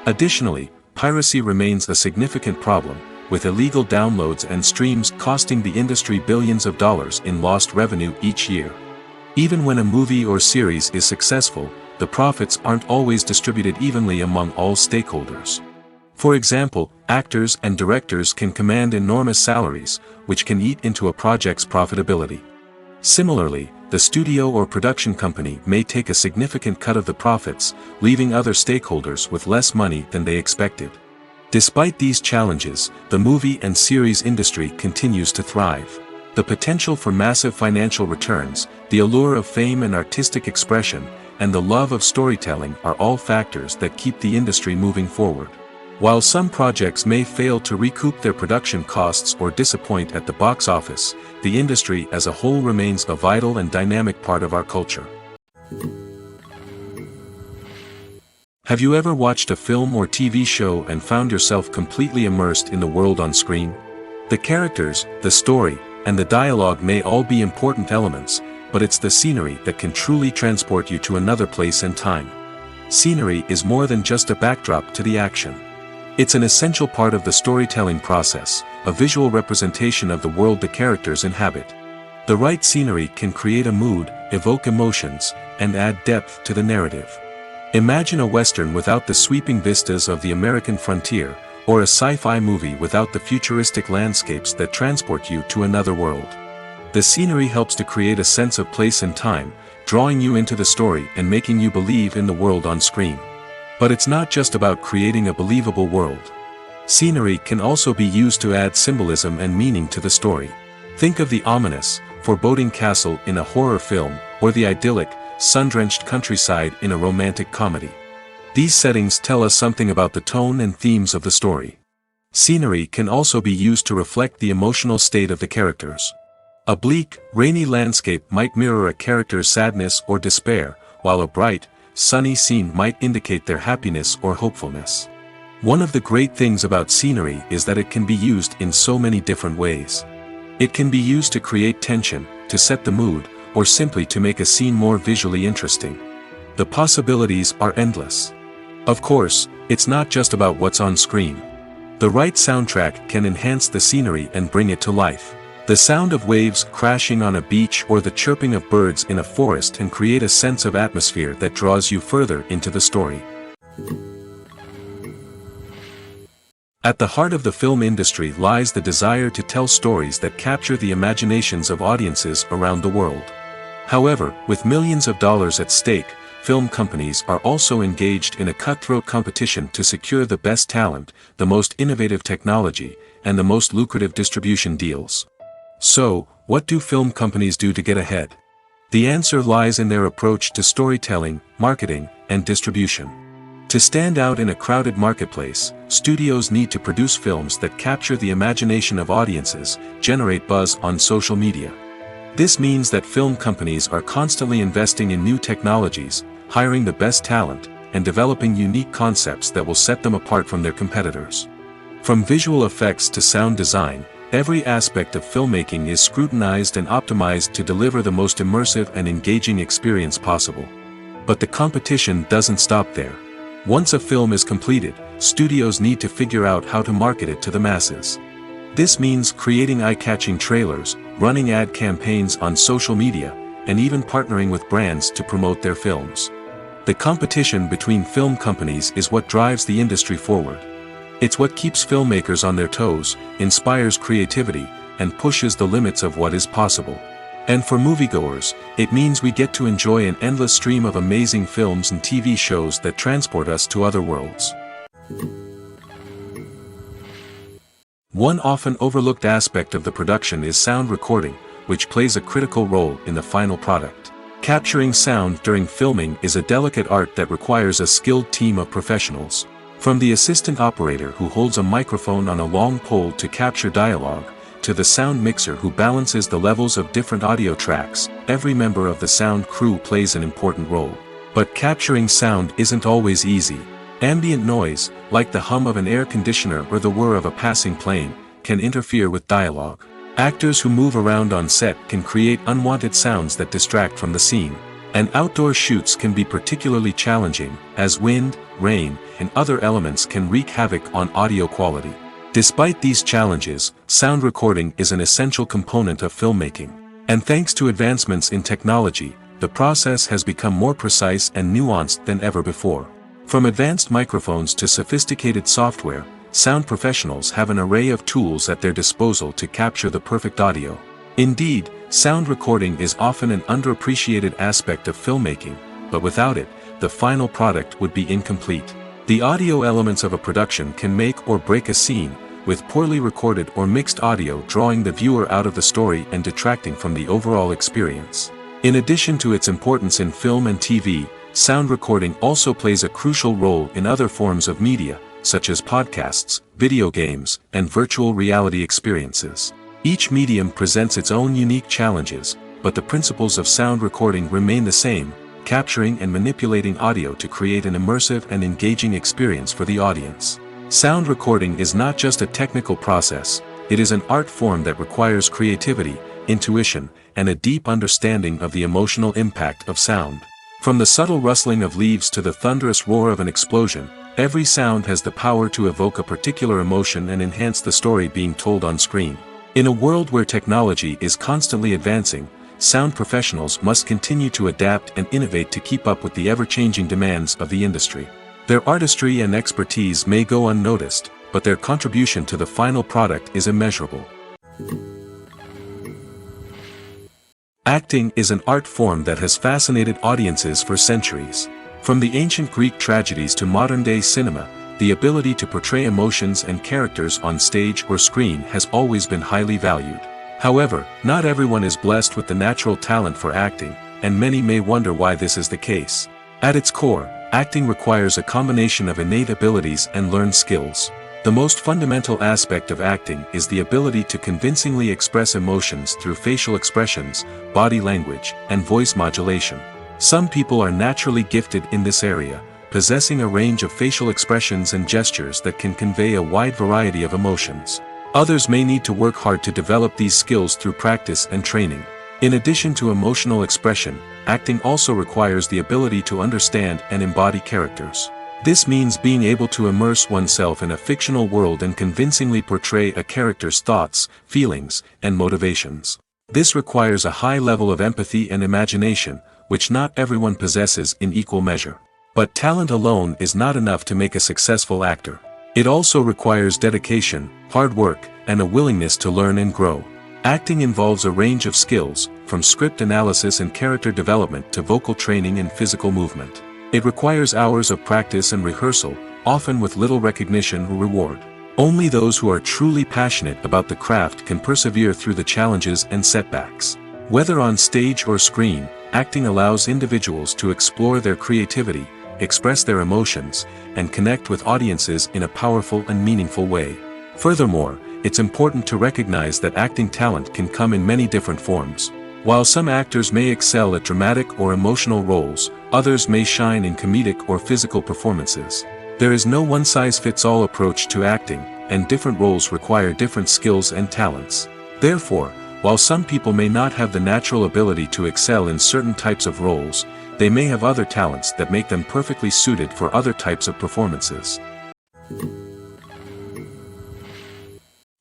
Additionally, piracy remains a significant problem, with illegal downloads and streams costing the industry billions of dollars in lost revenue each year. Even when a movie or series is successful, the profits aren't always distributed evenly among all stakeholders. For example, actors and directors can command enormous salaries, which can eat into a project's profitability. Similarly, the studio or production company may take a significant cut of the profits, leaving other stakeholders with less money than they expected. Despite these challenges, the movie and series industry continues to thrive. The potential for massive financial returns, the allure of fame and artistic expression, and the love of storytelling are all factors that keep the industry moving forward. While some projects may fail to recoup their production costs or disappoint at the box office, the industry as a whole remains a vital and dynamic part of our culture. Have you ever watched a film or TV show and found yourself completely immersed in the world on screen? The characters, the story, and the dialogue may all be important elements, but it's the scenery that can truly transport you to another place and time. Scenery is more than just a backdrop to the action. It's an essential part of the storytelling process, a visual representation of the world the characters inhabit. The right scenery can create a mood, evoke emotions, and add depth to the narrative. Imagine a Western without the sweeping vistas of the American frontier, or a sci-fi movie without the futuristic landscapes that transport you to another world. The scenery helps to create a sense of place and time, drawing you into the story and making you believe in the world on screen. But it's not just about creating a believable world. Scenery can also be used to add symbolism and meaning to the story. Think of the ominous, foreboding castle in a horror film, or the idyllic, sun-drenched countryside in a romantic comedy. These settings tell us something about the tone and themes of the story. Scenery can also be used to reflect the emotional state of the characters. A bleak, rainy landscape might mirror a character's sadness or despair, while a bright, sunny scene might indicate their happiness or hopefulness. One of the great things about scenery is that it can be used in so many different ways. It can be used to create tension, to set the mood, or simply to make a scene more visually interesting. The possibilities are endless. Of course, it's not just about what's on screen. The right soundtrack can enhance the scenery and bring it to life. The sound of waves crashing on a beach or the chirping of birds in a forest can create a sense of atmosphere that draws you further into the story. At the heart of the film industry lies the desire to tell stories that capture the imaginations of audiences around the world. However, with millions of dollars at stake, film companies are also engaged in a cutthroat competition to secure the best talent, the most innovative technology, and the most lucrative distribution deals. So, what do film companies do to get ahead? The answer lies in their approach to storytelling, marketing, and distribution. To stand out in a crowded marketplace, studios need to produce films that capture the imagination of audiences, generate buzz on social media. This means that film companies are constantly investing in new technologies, hiring the best talent, and developing unique concepts that will set them apart from their competitors. From visual effects to sound design, every aspect of filmmaking is scrutinized and optimized to deliver the most immersive and engaging experience possible. But the competition doesn't stop there. Once a film is completed, studios need to figure out how to market it to the masses. This means creating eye-catching trailers, running ad campaigns on social media, and even partnering with brands to promote their films. The competition between film companies is what drives the industry forward. It's what keeps filmmakers on their toes, inspires creativity, and pushes the limits of what is possible. And for moviegoers, it means we get to enjoy an endless stream of amazing films and TV shows that transport us to other worlds. One often overlooked aspect of the production is sound recording, which plays a critical role in the final product. Capturing sound during filming is a delicate art that requires a skilled team of professionals. From the assistant operator who holds a microphone on a long pole to capture dialogue, to the sound mixer who balances the levels of different audio tracks, every member of the sound crew plays an important role. But capturing sound isn't always easy. Ambient noise, like the hum of an air conditioner or the whir of a passing plane, can interfere with dialogue. Actors who move around on set can create unwanted sounds that distract from the scene. And outdoor shoots can be particularly challenging, as wind, rain, and other elements can wreak havoc on audio quality. Despite these challenges, sound recording is an essential component of filmmaking. And thanks to advancements in technology, the process has become more precise and nuanced than ever before. From advanced microphones to sophisticated software, sound professionals have an array of tools at their disposal to capture the perfect audio. Indeed, sound recording is often an underappreciated aspect of filmmaking, but without it, the final product would be incomplete. The audio elements of a production can make or break a scene, with poorly recorded or mixed audio drawing the viewer out of the story and detracting from the overall experience. In addition to its importance in film and TV, sound recording also plays a crucial role in other forms of media, such as podcasts, video games, and virtual reality experiences. Each medium presents its own unique challenges, but the principles of sound recording remain the same, capturing and manipulating audio to create an immersive and engaging experience for the audience. Sound recording is not just a technical process, it is an art form that requires creativity, intuition, and a deep understanding of the emotional impact of sound. From the subtle rustling of leaves to the thunderous roar of an explosion, every sound has the power to evoke a particular emotion and enhance the story being told on screen. In a world where technology is constantly advancing, sound professionals must continue to adapt and innovate to keep up with the ever-changing demands of the industry. Their artistry and expertise may go unnoticed, but their contribution to the final product is immeasurable. Acting is an art form that has fascinated audiences for centuries. From the ancient Greek tragedies to modern-day cinema, the ability to portray emotions and characters on stage or screen has always been highly valued. However, not everyone is blessed with the natural talent for acting, and many may wonder why this is the case. At its core, acting requires a combination of innate abilities and learned skills. The most fundamental aspect of acting is the ability to convincingly express emotions through facial expressions, body language, and voice modulation. Some people are naturally gifted in this area, possessing a range of facial expressions and gestures that can convey a wide variety of emotions. Others may need to work hard to develop these skills through practice and training. In addition to emotional expression, acting also requires the ability to understand and embody characters. This means being able to immerse oneself in a fictional world and convincingly portray a character's thoughts, feelings, and motivations. This requires a high level of empathy and imagination, which not everyone possesses in equal measure. But talent alone is not enough to make a successful actor. It also requires dedication, hard work, and a willingness to learn and grow. Acting involves a range of skills, from script analysis and character development to vocal training and physical movement. It requires hours of practice and rehearsal, often with little recognition or reward. Only those who are truly passionate about the craft can persevere through the challenges and setbacks. Whether on stage or screen, acting allows individuals to explore their creativity, express their emotions, and connect with audiences in a powerful and meaningful way. Furthermore, it's important to recognize that acting talent can come in many different forms. While some actors may excel at dramatic or emotional roles, others may shine in comedic or physical performances. There is no one-size-fits-all approach to acting, and different roles require different skills and talents. Therefore, while some people may not have the natural ability to excel in certain types of roles, they may have other talents that make them perfectly suited for other types of performances.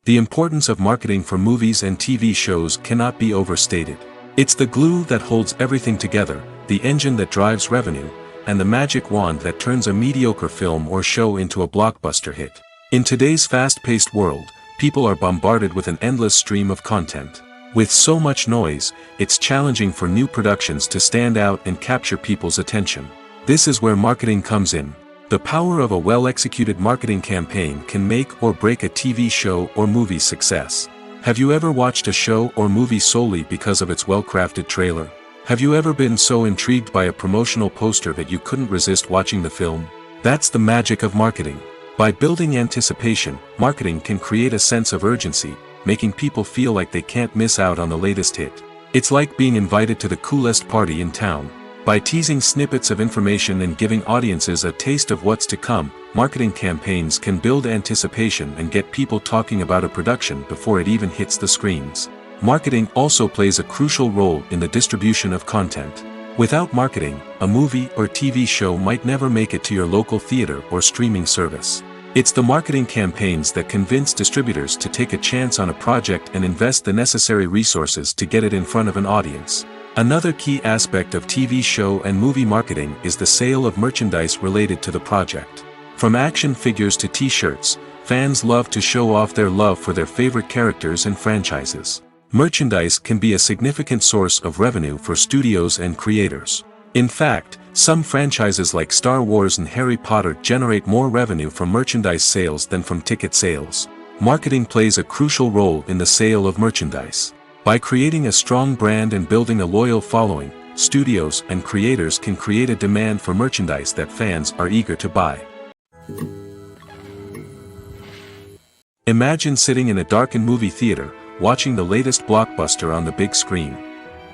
The importance of marketing for movies and TV shows cannot be overstated. It's the glue that holds everything together, the engine that drives revenue, and the magic wand that turns a mediocre film or show into a blockbuster hit. In today's fast-paced world, people are bombarded with an endless stream of content. With so much noise, it's challenging for new productions to stand out and capture people's attention. This is where marketing comes in. The power of a well-executed marketing campaign can make or break a TV show or movie's success. Have you ever watched a show or movie solely because of its well-crafted trailer? Have you ever been so intrigued by a promotional poster that you couldn't resist watching the film? That's the magic of marketing. By building anticipation, marketing can create a sense of urgency, making people feel like they can't miss out on the latest hit. It's like being invited to the coolest party in town. By teasing snippets of information and giving audiences a taste of what's to come, marketing campaigns can build anticipation and get people talking about a production before it even hits the screens. Marketing also plays a crucial role in the distribution of content. Without marketing, a movie or TV show might never make it to your local theater or streaming service. It's the marketing campaigns that convince distributors to take a chance on a project and invest the necessary resources to get it in front of an audience. Another key aspect of TV show and movie marketing is the sale of merchandise related to the project. From action figures to t-shirts, fans love to show off their love for their favorite characters and franchises. Merchandise can be a significant source of revenue for studios and creators. In fact, some franchises like Star Wars and Harry Potter generate more revenue from merchandise sales than from ticket sales. Marketing plays a crucial role in the sale of merchandise. By creating a strong brand and building a loyal following, studios and creators can create a demand for merchandise that fans are eager to buy. Imagine sitting in a darkened movie theater, watching the latest blockbuster on the big screen.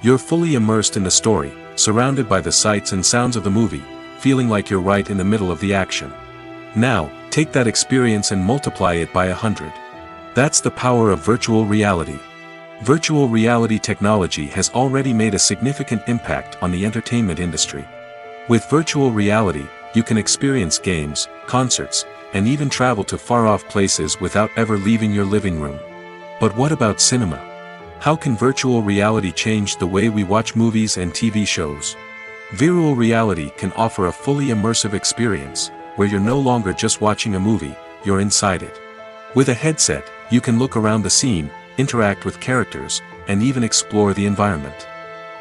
You're fully immersed in the story, surrounded by the sights and sounds of the movie, feeling like you're right in the middle of the action. Now, take that experience and multiply it by 100. That's the power of virtual reality. Virtual reality technology has already made a significant impact on the entertainment industry. With virtual reality, you can experience games, concerts, and even travel to far-off places without ever leaving your living room. But what about cinema? How can virtual reality change the way we watch movies and TV shows? Virtual reality can offer a fully immersive experience, where you're no longer just watching a movie, you're inside it. With a headset, you can look around the scene, interact with characters, and even explore the environment.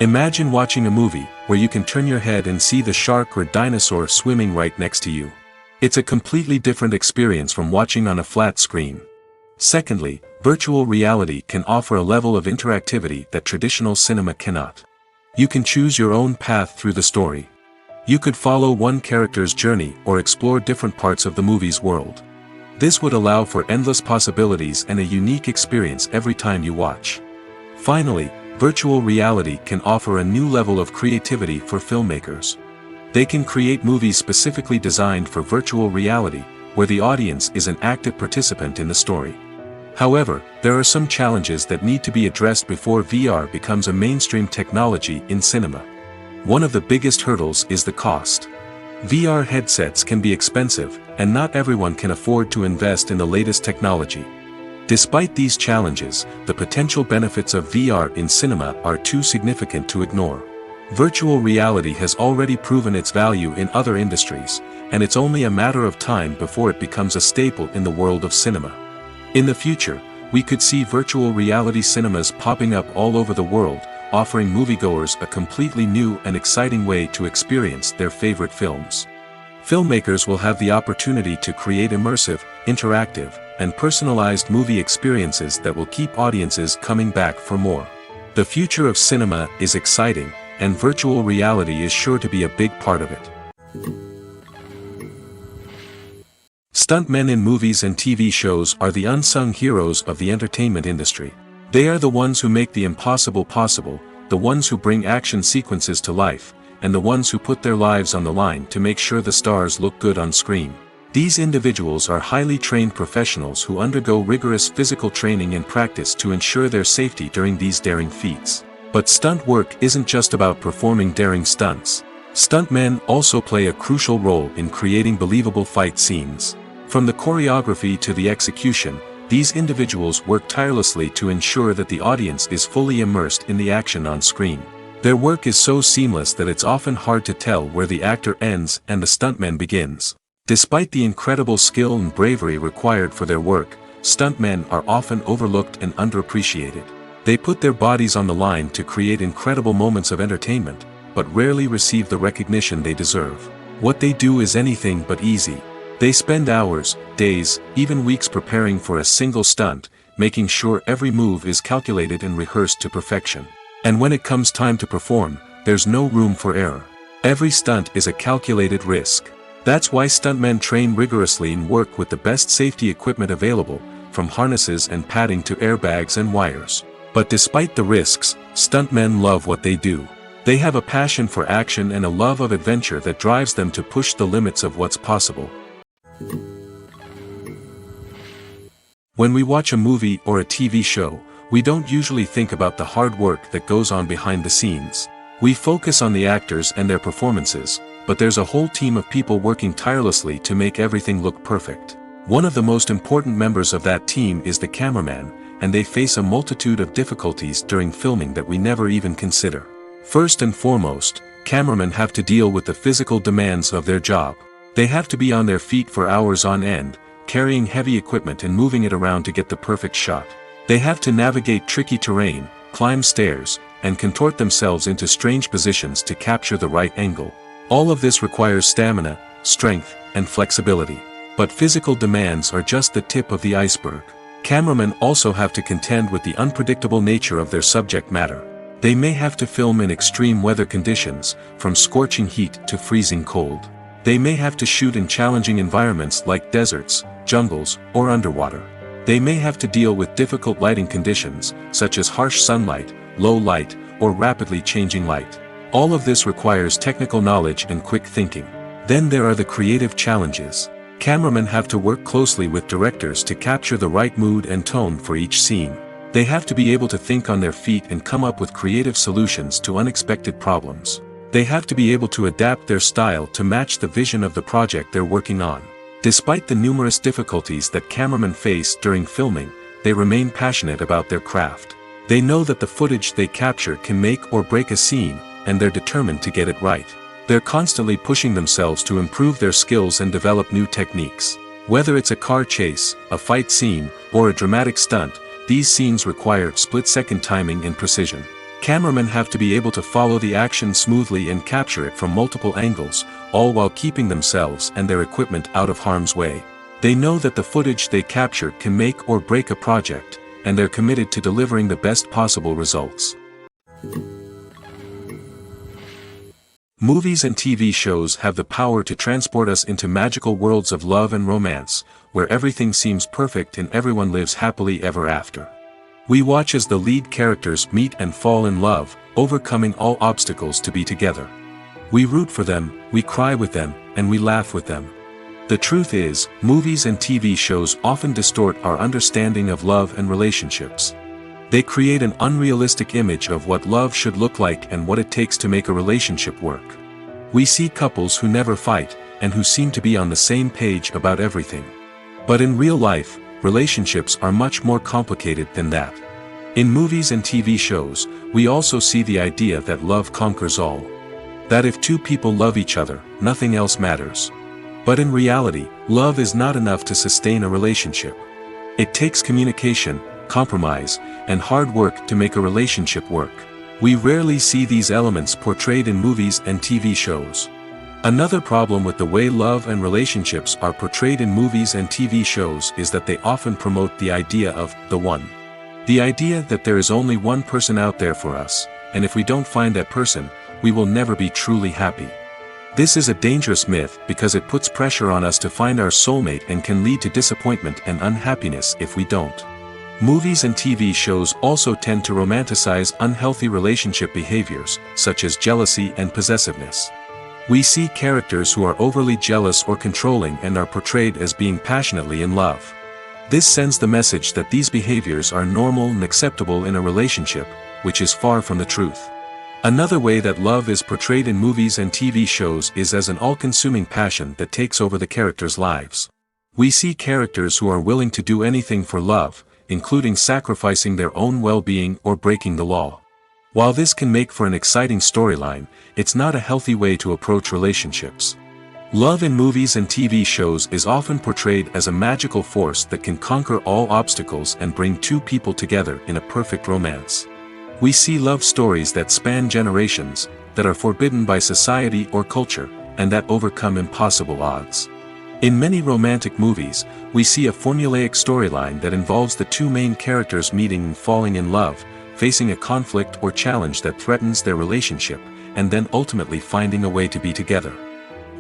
Imagine watching a movie where you can turn your head and see the shark or dinosaur swimming right next to you. It's a completely different experience from watching on a flat screen. Secondly, virtual reality can offer a level of interactivity that traditional cinema cannot. You can choose your own path through the story. You could follow one character's journey or explore different parts of the movie's world. This would allow for endless possibilities and a unique experience every time you watch. Finally, virtual reality can offer a new level of creativity for filmmakers. They can create movies specifically designed for virtual reality, where the audience is an active participant in the story. However, there are some challenges that need to be addressed before VR becomes a mainstream technology in cinema. One of the biggest hurdles is the cost. VR headsets can be expensive, and not everyone can afford to invest in the latest technology. Despite these challenges, the potential benefits of VR in cinema are too significant to ignore. Virtual reality has already proven its value in other industries, and it's only a matter of time before it becomes a staple in the world of cinema. In the future, we could see virtual reality cinemas popping up all over the world, offering moviegoers a completely new and exciting way to experience their favorite films. Filmmakers will have the opportunity to create immersive, interactive, and personalized movie experiences that will keep audiences coming back for more. The future of cinema is exciting, and virtual reality is sure to be a big part of it. Stuntmen in movies and TV shows are the unsung heroes of the entertainment industry. They are the ones who make the impossible possible, the ones who bring action sequences to life, and the ones who put their lives on the line to make sure the stars look good on screen. These individuals are highly trained professionals who undergo rigorous physical training and practice to ensure their safety during these daring feats. But stunt work isn't just about performing daring stunts. Stuntmen also play a crucial role in creating believable fight scenes. From the choreography to the execution, these individuals work tirelessly to ensure that the audience is fully immersed in the action on screen. Their work is so seamless that it's often hard to tell where the actor ends and the stuntman begins. Despite the incredible skill and bravery required for their work, stuntmen are often overlooked and underappreciated. They put their bodies on the line to create incredible moments of entertainment, but rarely receive the recognition they deserve. What they do is anything but easy. They spend hours, days, even weeks preparing for a single stunt, making sure every move is calculated and rehearsed to perfection. And when it comes time to perform, there's no room for error. Every stunt is a calculated risk. That's why stuntmen train rigorously and work with the best safety equipment available, from harnesses and padding to airbags and wires. But despite the risks, stuntmen love what they do. They have a passion for action and a love of adventure that drives them to push the limits of what's possible. When we watch a movie or a TV show, we don't usually think about the hard work that goes on behind the scenes. We focus on the actors and their performances, but there's a whole team of people working tirelessly to make everything look perfect. One of the most important members of that team is the cameraman, and they face a multitude of difficulties during filming that we never even consider. First and foremost, cameramen have to deal with the physical demands of their job. They have to be on their feet for hours on end, carrying heavy equipment and moving it around to get the perfect shot. They have to navigate tricky terrain, climb stairs, and contort themselves into strange positions to capture the right angle. All of this requires stamina, strength, and flexibility. But physical demands are just the tip of the iceberg. Cameramen also have to contend with the unpredictable nature of their subject matter. They may have to film in extreme weather conditions, from scorching heat to freezing cold. They may have to shoot in challenging environments like deserts, jungles, or underwater. They may have to deal with difficult lighting conditions, such as harsh sunlight, low light, or rapidly changing light. All of this requires technical knowledge and quick thinking. Then there are the creative challenges. Cameramen have to work closely with directors to capture the right mood and tone for each scene. They have to be able to think on their feet and come up with creative solutions to unexpected problems. They have to be able to adapt their style to match the vision of the project they're working on. Despite the numerous difficulties that cameramen face during filming, they remain passionate about their craft. They know that the footage they capture can make or break a scene, and they're determined to get it right. They're constantly pushing themselves to improve their skills and develop new techniques. Whether it's a car chase, a fight scene, or a dramatic stunt, these scenes require split-second timing and precision. Cameramen have to be able to follow the action smoothly and capture it from multiple angles, all while keeping themselves and their equipment out of harm's way. They know that the footage they capture can make or break a project, and they're committed to delivering the best possible results. Movies and TV shows have the power to transport us into magical worlds of love and romance, where everything seems perfect and everyone lives happily ever after. We watch as the lead characters meet and fall in love, overcoming all obstacles to be together. We root for them, we cry with them, and we laugh with them. The truth is, movies and TV shows often distort our understanding of love and relationships. They create an unrealistic image of what love should look like and what it takes to make a relationship work. We see couples who never fight, and who seem to be on the same page about everything. But in real life, relationships are much more complicated than that. In movies and TV shows, we also see the idea that love conquers all. That if two people love each other, nothing else matters. But in reality, love is not enough to sustain a relationship. It takes communication, compromise, and hard work to make a relationship work. We rarely see these elements portrayed in movies and TV shows. Another problem with the way love and relationships are portrayed in movies and TV shows is that they often promote the idea of the one. The idea that there is only one person out there for us, and if we don't find that person, we will never be truly happy. This is a dangerous myth because it puts pressure on us to find our soulmate and can lead to disappointment and unhappiness if we don't. Movies and TV shows also tend to romanticize unhealthy relationship behaviors, such as jealousy and possessiveness. We see characters who are overly jealous or controlling and are portrayed as being passionately in love. This sends the message that these behaviors are normal and acceptable in a relationship, which is far from the truth. Another way that love is portrayed in movies and TV shows is as an all-consuming passion that takes over the characters' lives. We see characters who are willing to do anything for love, including sacrificing their own well-being or breaking the law. While this can make for an exciting storyline, it's not a healthy way to approach relationships. Love in movies and TV shows is often portrayed as a magical force that can conquer all obstacles and bring two people together in a perfect romance. We see love stories that span generations, that are forbidden by society or culture, and that overcome impossible odds. In many romantic movies, we see a formulaic storyline that involves the two main characters meeting and falling in love, facing a conflict or challenge that threatens their relationship, and then ultimately finding a way to be together.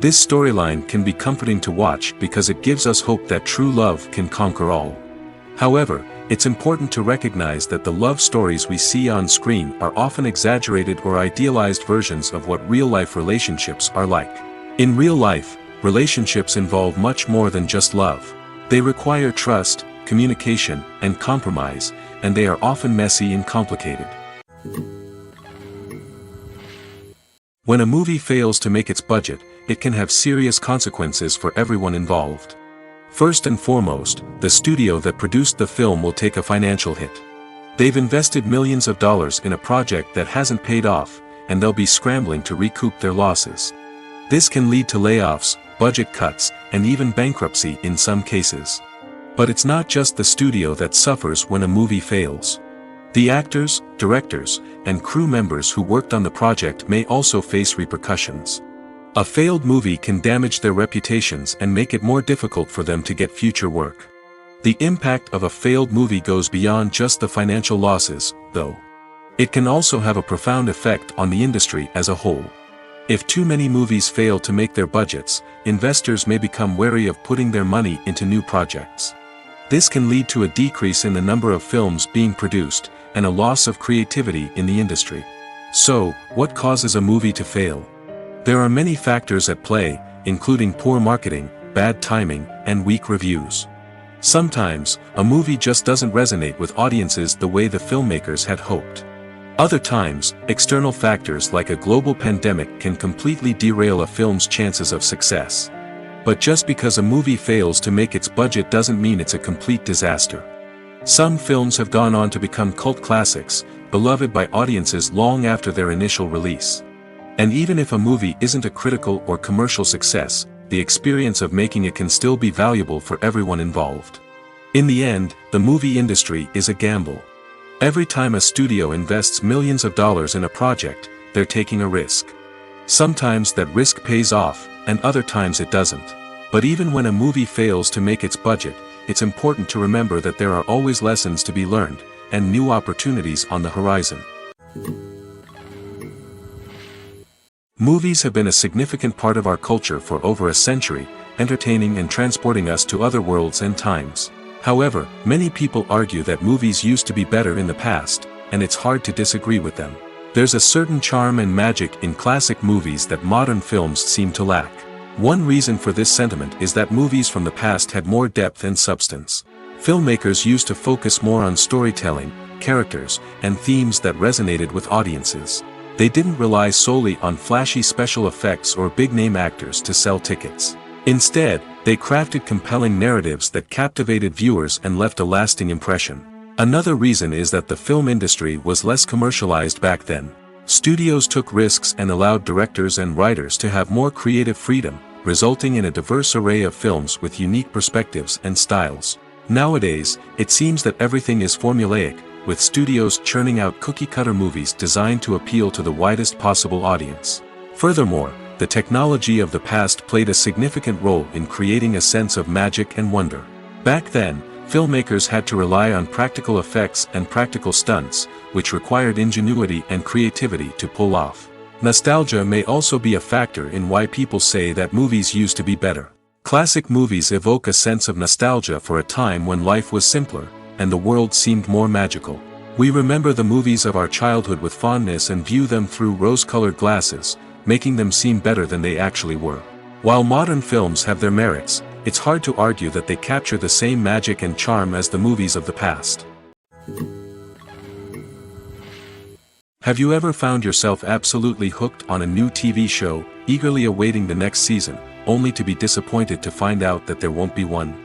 This storyline can be comforting to watch because it gives us hope that true love can conquer all. However, it's important to recognize that the love stories we see on screen are often exaggerated or idealized versions of what real-life relationships are like. In real life, relationships involve much more than just love. They require trust, communication, and compromise, and they are often messy and complicated. When a movie fails to make its budget, it can have serious consequences for everyone involved. First and foremost, the studio that produced the film will take a financial hit. They've invested millions of dollars in a project that hasn't paid off, and they'll be scrambling to recoup their losses. This can lead to layoffs, budget cuts, and even bankruptcy in some cases. But it's not just the studio that suffers when a movie fails. The actors, directors, and crew members who worked on the project may also face repercussions. A failed movie can damage their reputations and make it more difficult for them to get future work. The impact of a failed movie goes beyond just the financial losses, though. It can also have a profound effect on the industry as a whole. If too many movies fail to make their budgets, investors may become wary of putting their money into new projects. This can lead to a decrease in the number of films being produced, and a loss of creativity in the industry. So, what causes a movie to fail? There are many factors at play, including poor marketing, bad timing, and weak reviews. Sometimes, a movie just doesn't resonate with audiences the way the filmmakers had hoped. Other times, external factors like a global pandemic can completely derail a film's chances of success. But just because a movie fails to make its budget doesn't mean it's a complete disaster. Some films have gone on to become cult classics, beloved by audiences long after their initial release. And even if a movie isn't a critical or commercial success, the experience of making it can still be valuable for everyone involved. In the end, the movie industry is a gamble. Every time a studio invests millions of dollars in a project, they're taking a risk. Sometimes that risk pays off, and other times it doesn't. But even when a movie fails to make its budget, it's important to remember that there are always lessons to be learned, and new opportunities on the horizon. Movies have been a significant part of our culture for over a century, entertaining and transporting us to other worlds and times. However, many people argue that movies used to be better in the past, and it's hard to disagree with them. There's a certain charm and magic in classic movies that modern films seem to lack. One reason for this sentiment is that movies from the past had more depth and substance. Filmmakers used to focus more on storytelling, characters, and themes that resonated with audiences. They didn't rely solely on flashy special effects or big-name actors to sell tickets. Instead, they crafted compelling narratives that captivated viewers and left a lasting impression. Another reason is that the film industry was less commercialized back then. Studios took risks and allowed directors and writers to have more creative freedom, resulting in a diverse array of films with unique perspectives and styles. Nowadays, it seems that everything is formulaic, with studios churning out cookie-cutter movies designed to appeal to the widest possible audience. Furthermore, the technology of the past played a significant role in creating a sense of magic and wonder. Back then, filmmakers had to rely on practical effects and practical stunts, which required ingenuity and creativity to pull off. Nostalgia may also be a factor in why people say that movies used to be better. Classic movies evoke a sense of nostalgia for a time when life was simpler, and the world seemed more magical. We remember the movies of our childhood with fondness and view them through rose-colored glasses, making them seem better than they actually were. While modern films have their merits, it's hard to argue that they capture the same magic and charm as the movies of the past. Have you ever found yourself absolutely hooked on a new TV show, eagerly awaiting the next season, only to be disappointed to find out that there won't be one?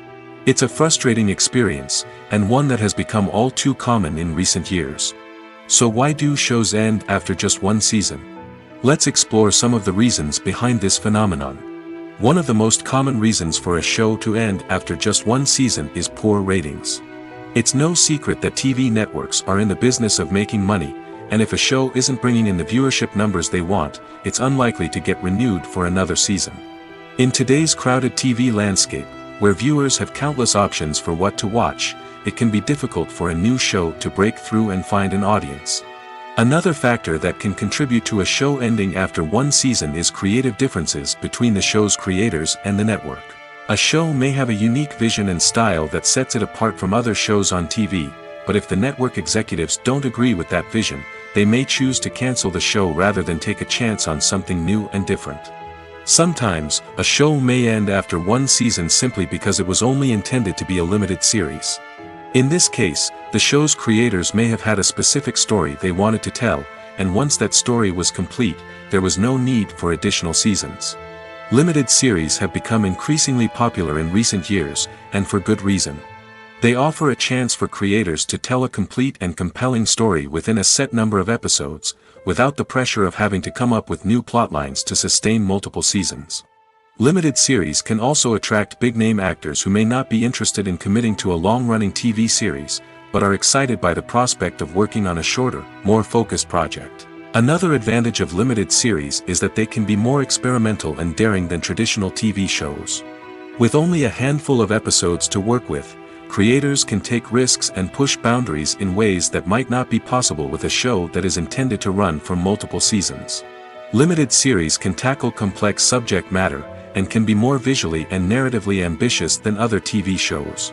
It's a frustrating experience, and one that has become all too common in recent years. So why do shows end after just one season? Let's explore some of the reasons behind this phenomenon. One of the most common reasons for a show to end after just one season is poor ratings. It's no secret that TV networks are in the business of making money, and if a show isn't bringing in the viewership numbers they want, it's unlikely to get renewed for another season. In today's crowded TV landscape, where viewers have countless options for what to watch, it can be difficult for a new show to break through and find an audience. Another factor that can contribute to a show ending after one season is creative differences between the show's creators and the network. A show may have a unique vision and style that sets it apart from other shows on TV, but if the network executives don't agree with that vision, they may choose to cancel the show rather than take a chance on something new and different. Sometimes, a show may end after one season simply because it was only intended to be a limited series. In this case, the show's creators may have had a specific story they wanted to tell, and once that story was complete, there was no need for additional seasons. Limited series have become increasingly popular in recent years, and for good reason. They offer a chance for creators to tell a complete and compelling story within a set number of episodes, without the pressure of having to come up with new plotlines to sustain multiple seasons. Limited series can also attract big-name actors who may not be interested in committing to a long-running TV series, but are excited by the prospect of working on a shorter, more focused project. Another advantage of limited series is that they can be more experimental and daring than traditional TV shows. With only a handful of episodes to work with, creators can take risks and push boundaries in ways that might not be possible with a show that is intended to run for multiple seasons. Limited series can tackle complex subject matter, and can be more visually and narratively ambitious than other TV shows.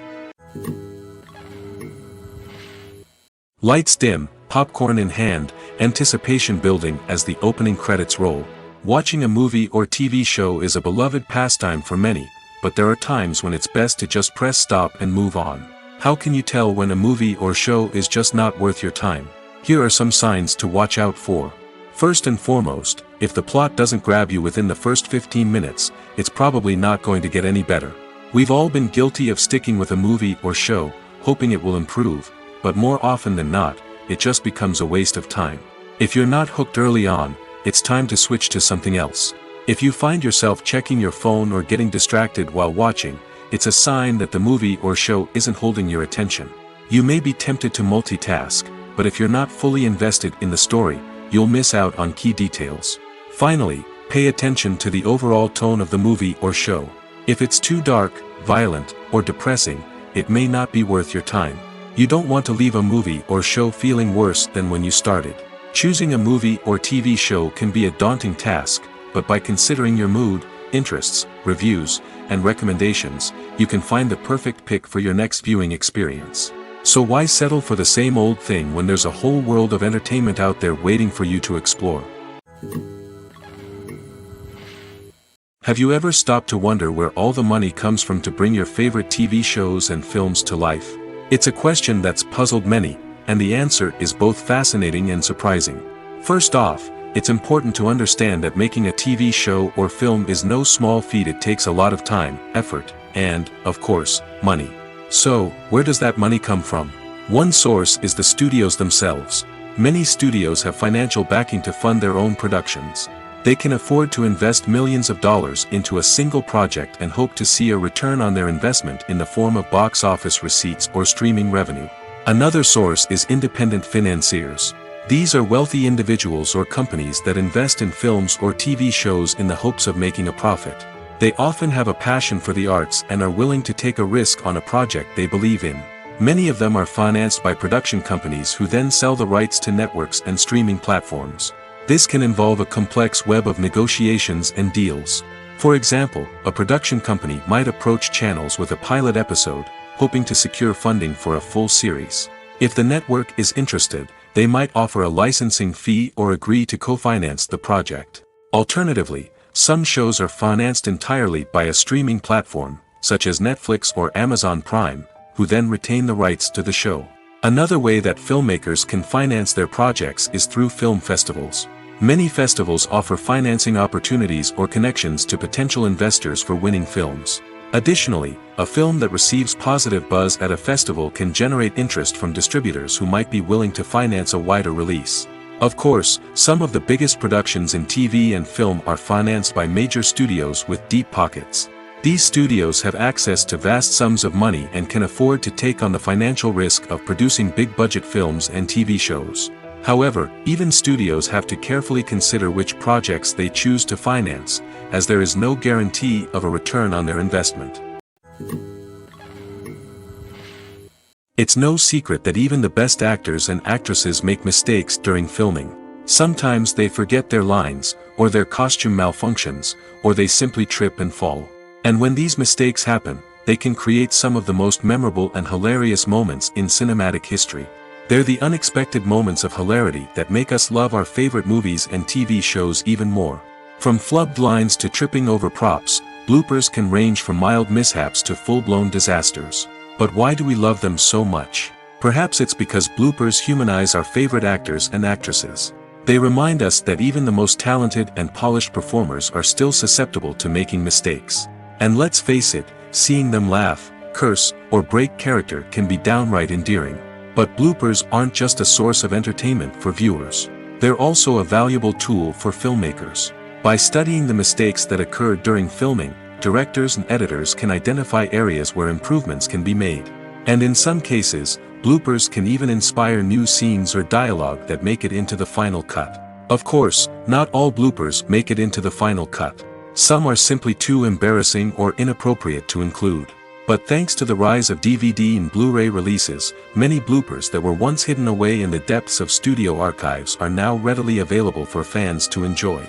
Lights dim, popcorn in hand, anticipation building as the opening credits roll. Watching a movie or TV show is a beloved pastime for many, but there are times when it's best to just press stop and move on. How can you tell when a movie or show is just not worth your time? Here are some signs to watch out for. First and foremost, if the plot doesn't grab you within the first 15 minutes, it's probably not going to get any better. We've all been guilty of sticking with a movie or show, hoping it will improve, but more often than not, it just becomes a waste of time. If you're not hooked early on, it's time to switch to something else. If you find yourself checking your phone or getting distracted while watching, it's a sign that the movie or show isn't holding your attention. You may be tempted to multitask, but if you're not fully invested in the story, you'll miss out on key details. Finally, pay attention to the overall tone of the movie or show. If it's too dark, violent, or depressing, it may not be worth your time. You don't want to leave a movie or show feeling worse than when you started. Choosing a movie or TV show can be a daunting task, but by considering your mood, interests, reviews, and recommendations, you can find the perfect pick for your next viewing experience. So why settle for the same old thing when there's a whole world of entertainment out there waiting for you to explore? Have you ever stopped to wonder where all the money comes from to bring your favorite TV shows and films to life? It's a question that's puzzled many, and the answer is both fascinating and surprising. First off, it's important to understand that making a TV show or film is no small feat. It takes a lot of time, effort, and, of course, money. So, where does that money come from? One source is the studios themselves. Many studios have financial backing to fund their own productions. They can afford to invest millions of dollars into a single project and hope to see a return on their investment in the form of box office receipts or streaming revenue. Another source is independent financiers. These are wealthy individuals or companies that invest in films or TV shows in the hopes of making a profit. They often have a passion for the arts and are willing to take a risk on a project they believe in. Many of them are financed by production companies who then sell the rights to networks and streaming platforms. This can involve a complex web of negotiations and deals. For example, a production company might approach channels with a pilot episode, hoping to secure funding for a full series. If the network is interested, they might offer a licensing fee or agree to co-finance the project. Alternatively, some shows are financed entirely by a streaming platform, such as Netflix or Amazon Prime, who then retain the rights to the show. Another way that filmmakers can finance their projects is through film festivals. Many festivals offer financing opportunities or connections to potential investors for winning films. Additionally, a film that receives positive buzz at a festival can generate interest from distributors who might be willing to finance a wider release. Of course, some of the biggest productions in TV and film are financed by major studios with deep pockets. These studios have access to vast sums of money and can afford to take on the financial risk of producing big-budget films and TV shows. However, even studios have to carefully consider which projects they choose to finance, as there is no guarantee of a return on their investment. It's no secret that even the best actors and actresses make mistakes during filming. Sometimes they forget their lines, or their costume malfunctions, or they simply trip and fall. And when these mistakes happen, they can create some of the most memorable and hilarious moments in cinematic history. They're the unexpected moments of hilarity that make us love our favorite movies and TV shows even more. From flubbed lines to tripping over props, bloopers can range from mild mishaps to full-blown disasters. But why do we love them so much? Perhaps it's because bloopers humanize our favorite actors and actresses. They remind us that even the most talented and polished performers are still susceptible to making mistakes. And let's face it, seeing them laugh, curse, or break character can be downright endearing. But bloopers aren't just a source of entertainment for viewers. They're also a valuable tool for filmmakers. By studying the mistakes that occurred during filming, directors and editors can identify areas where improvements can be made. And in some cases, bloopers can even inspire new scenes or dialogue that make it into the final cut. Of course, not all bloopers make it into the final cut. Some are simply too embarrassing or inappropriate to include. But thanks to the rise of DVD and Blu-ray releases, many bloopers that were once hidden away in the depths of studio archives are now readily available for fans to enjoy.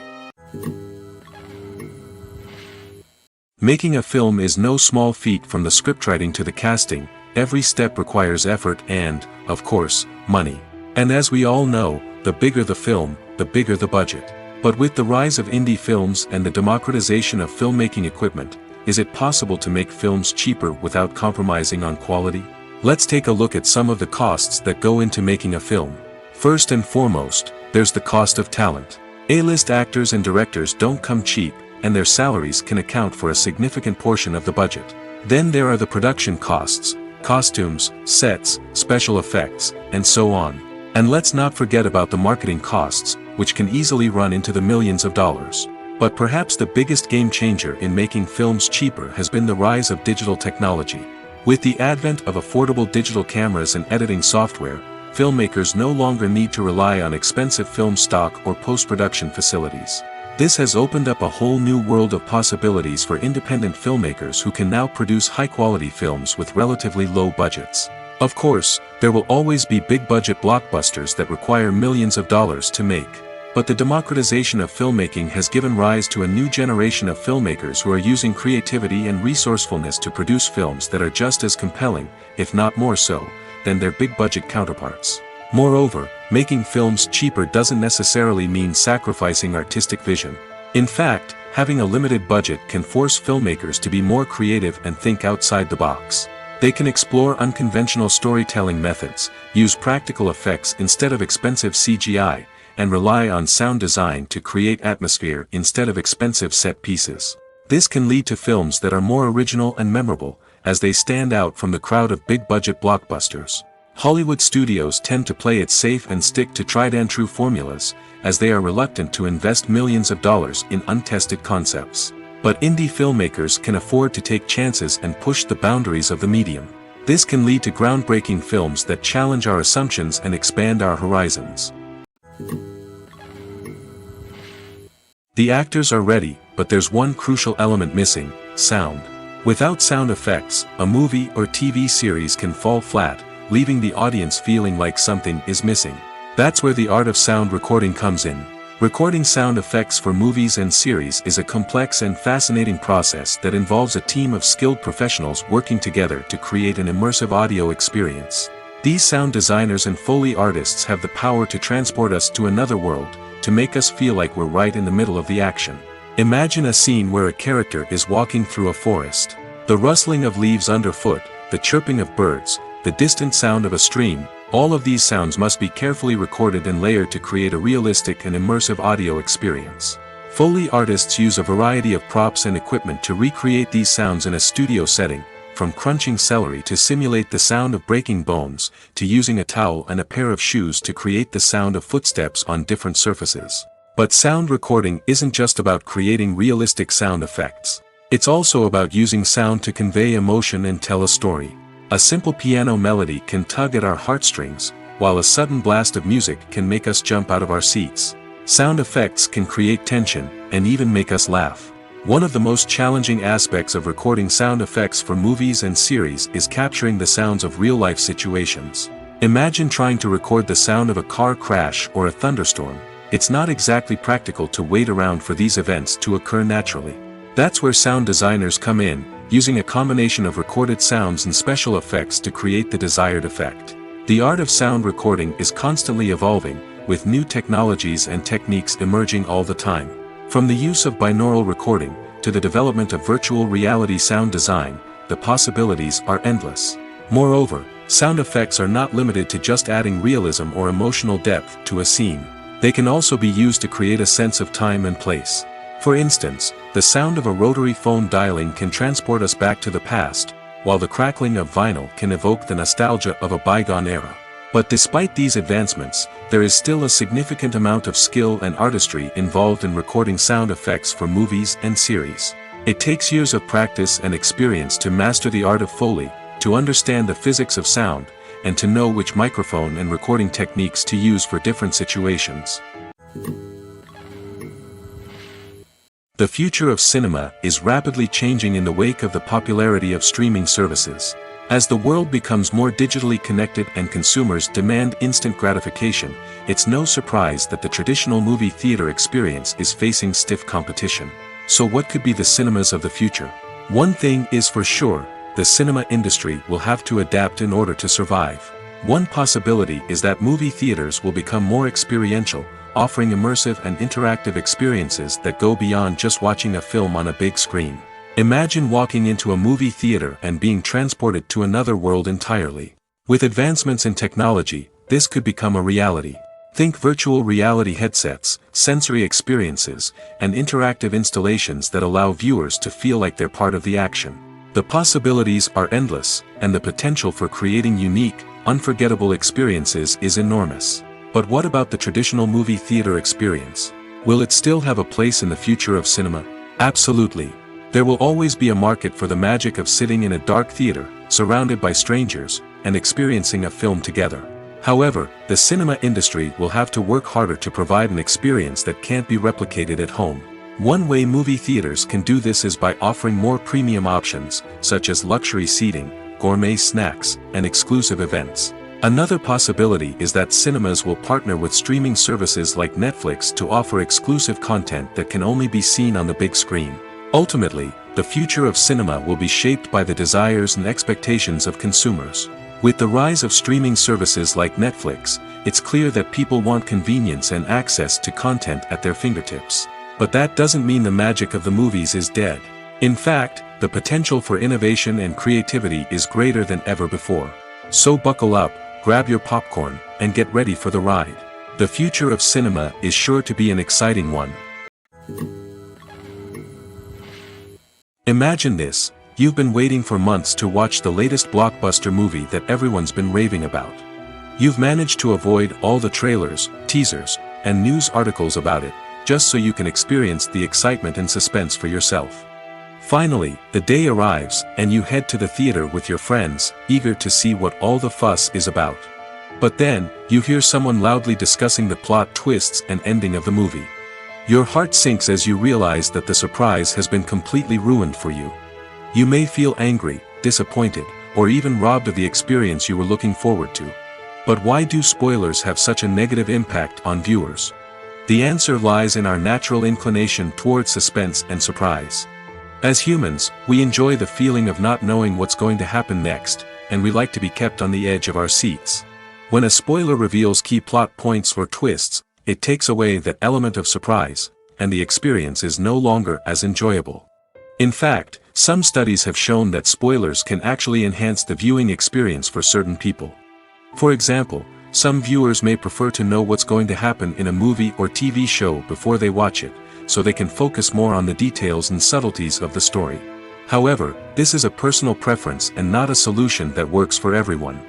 Making a film is no small feat. From the scriptwriting to the casting, every step requires effort and, of course, money. And as we all know, the bigger the film, the bigger the budget. But with the rise of indie films and the democratization of filmmaking equipment, is it possible to make films cheaper without compromising on quality? Let's take a look at some of the costs that go into making a film. First and foremost, there's the cost of talent. A-list actors and directors don't come cheap, and their salaries can account for a significant portion of the budget. Then there are the production costs, costumes, sets, special effects, and so on. And let's not forget about the marketing costs, which can easily run into the millions of dollars. But perhaps the biggest game changer in making films cheaper has been the rise of digital technology. With the advent of affordable digital cameras and editing software, filmmakers no longer need to rely on expensive film stock or post-production facilities. This has opened up a whole new world of possibilities for independent filmmakers who can now produce high-quality films with relatively low budgets. Of course, there will always be big-budget blockbusters that require millions of dollars to make. But the democratization of filmmaking has given rise to a new generation of filmmakers who are using creativity and resourcefulness to produce films that are just as compelling, if not more so, than their big-budget counterparts. Moreover, making films cheaper doesn't necessarily mean sacrificing artistic vision. In fact, having a limited budget can force filmmakers to be more creative and think outside the box. They can explore unconventional storytelling methods, use practical effects instead of expensive CGI, and rely on sound design to create atmosphere instead of expensive set pieces. This can lead to films that are more original and memorable, as they stand out from the crowd of big-budget blockbusters. Hollywood studios tend to play it safe and stick to tried-and-true formulas, as they are reluctant to invest millions of dollars in untested concepts. But indie filmmakers can afford to take chances and push the boundaries of the medium. This can lead to groundbreaking films that challenge our assumptions and expand our horizons. The actors are ready, but there's one crucial element missing: sound. Without sound effects, a movie or TV series can fall flat, leaving the audience feeling like something is missing. That's where the art of sound recording comes in. Recording sound effects for movies and series is a complex and fascinating process that involves a team of skilled professionals working together to create an immersive audio experience. These sound designers and Foley artists have the power to transport us to another world, to make us feel like we're right in the middle of the action. Imagine a scene where a character is walking through a forest. The rustling of leaves underfoot, the chirping of birds, the distant sound of a stream, all of these sounds must be carefully recorded and layered to create a realistic and immersive audio experience. Foley artists use a variety of props and equipment to recreate these sounds in a studio setting, from crunching celery to simulate the sound of breaking bones, to using a towel and a pair of shoes to create the sound of footsteps on different surfaces. But sound recording isn't just about creating realistic sound effects. It's also about using sound to convey emotion and tell a story. A simple piano melody can tug at our heartstrings, while a sudden blast of music can make us jump out of our seats. Sound effects can create tension, and even make us laugh. One of the most challenging aspects of recording sound effects for movies and series is capturing the sounds of real-life situations. Imagine trying to record the sound of a car crash or a thunderstorm. It's not exactly practical to wait around for these events to occur naturally. That's where sound designers come in, using a combination of recorded sounds and special effects to create the desired effect. The art of sound recording is constantly evolving, with new technologies and techniques emerging all the time. From the use of binaural recording, to the development of virtual reality sound design, the possibilities are endless. Moreover, sound effects are not limited to just adding realism or emotional depth to a scene. They can also be used to create a sense of time and place. For instance, the sound of a rotary phone dialing can transport us back to the past, while the crackling of vinyl can evoke the nostalgia of a bygone era. But despite these advancements, there is still a significant amount of skill and artistry involved in recording sound effects for movies and series. It takes years of practice and experience to master the art of Foley, to understand the physics of sound, and to know which microphone and recording techniques to use for different situations. The future of cinema is rapidly changing in the wake of the popularity of streaming services. As the world becomes more digitally connected and consumers demand instant gratification, it's no surprise that the traditional movie theater experience is facing stiff competition. So what could be the cinemas of the future? One thing is for sure, the cinema industry will have to adapt in order to survive. One possibility is that movie theaters will become more experiential, offering immersive and interactive experiences that go beyond just watching a film on a big screen. Imagine walking into a movie theater and being transported to another world entirely. With advancements in technology, this could become a reality. Think virtual reality headsets, sensory experiences, and interactive installations that allow viewers to feel like they're part of the action. The possibilities are endless, and the potential for creating unique, unforgettable experiences is enormous. But what about the traditional movie theater experience? Will it still have a place in the future of cinema? Absolutely. There will always be a market for the magic of sitting in a dark theater, surrounded by strangers, and experiencing a film together. However, the cinema industry will have to work harder to provide an experience that can't be replicated at home. One way movie theaters can do this is by offering more premium options, such as luxury seating, gourmet snacks, and exclusive events. Another possibility is that cinemas will partner with streaming services like Netflix to offer exclusive content that can only be seen on the big screen. Ultimately, the future of cinema will be shaped by the desires and expectations of consumers. With the rise of streaming services like Netflix, it's clear that people want convenience and access to content at their fingertips. But that doesn't mean the magic of the movies is dead. In fact, the potential for innovation and creativity is greater than ever before. So buckle up, grab your popcorn, and get ready for the ride. The future of cinema is sure to be an exciting one. Imagine this: you've been waiting for months to watch the latest blockbuster movie that everyone's been raving about. You've managed to avoid all the trailers, teasers, and news articles about it, just so you can experience the excitement and suspense for yourself. Finally, the day arrives, and you head to the theater with your friends, eager to see what all the fuss is about. But then, you hear someone loudly discussing the plot twists and ending of the movie. Your heart sinks as you realize that the surprise has been completely ruined for you. You may feel angry, disappointed, or even robbed of the experience you were looking forward to. But why do spoilers have such a negative impact on viewers? The answer lies in our natural inclination towards suspense and surprise. As humans, we enjoy the feeling of not knowing what's going to happen next, and we like to be kept on the edge of our seats. When a spoiler reveals key plot points or twists, it takes away that element of surprise, and the experience is no longer as enjoyable. In fact, some studies have shown that spoilers can actually enhance the viewing experience for certain people. For example, some viewers may prefer to know what's going to happen in a movie or TV show before they watch it, so they can focus more on the details and subtleties of the story. However, this is a personal preference and not a solution that works for everyone.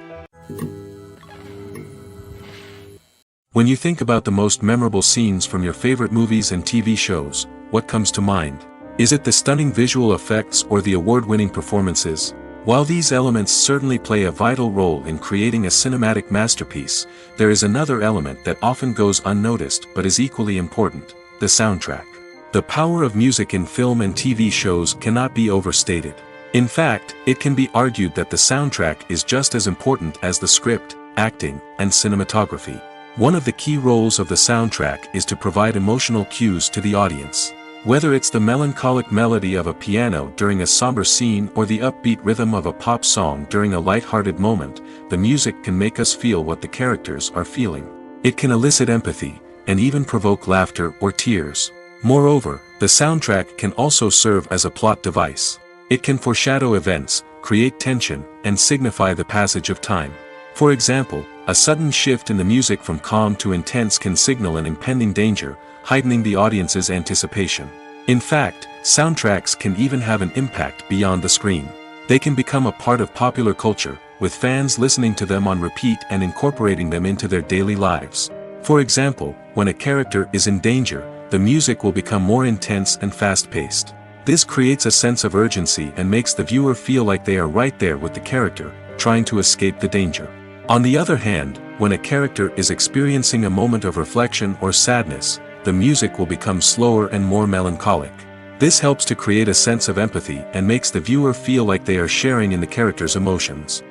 When you think about the most memorable scenes from your favorite movies and TV shows, what comes to mind? Is it the stunning visual effects or the award-winning performances? While these elements certainly play a vital role in creating a cinematic masterpiece, there is another element that often goes unnoticed but is equally important: the soundtrack. The power of music in film and TV shows cannot be overstated. In fact, it can be argued that the soundtrack is just as important as the script, acting, and cinematography. One of the key roles of the soundtrack is to provide emotional cues to the audience. Whether it's the melancholic melody of a piano during a somber scene or the upbeat rhythm of a pop song during a light-hearted moment, the music can make us feel what the characters are feeling. It can elicit empathy, and even provoke laughter or tears. Moreover, the soundtrack can also serve as a plot device. It can foreshadow events, create tension, and signify the passage of time. For example, a sudden shift in the music from calm to intense can signal an impending danger, heightening the audience's anticipation. In fact, soundtracks can even have an impact beyond the screen. They can become a part of popular culture, with fans listening to them on repeat and incorporating them into their daily lives. For example, when a character is in danger, the music will become more intense and fast-paced. This creates a sense of urgency and makes the viewer feel like they are right there with the character, trying to escape the danger. On the other hand, when a character is experiencing a moment of reflection or sadness, the music will become slower and more melancholic. This helps to create a sense of empathy and makes the viewer feel like they are sharing in the character's emotions.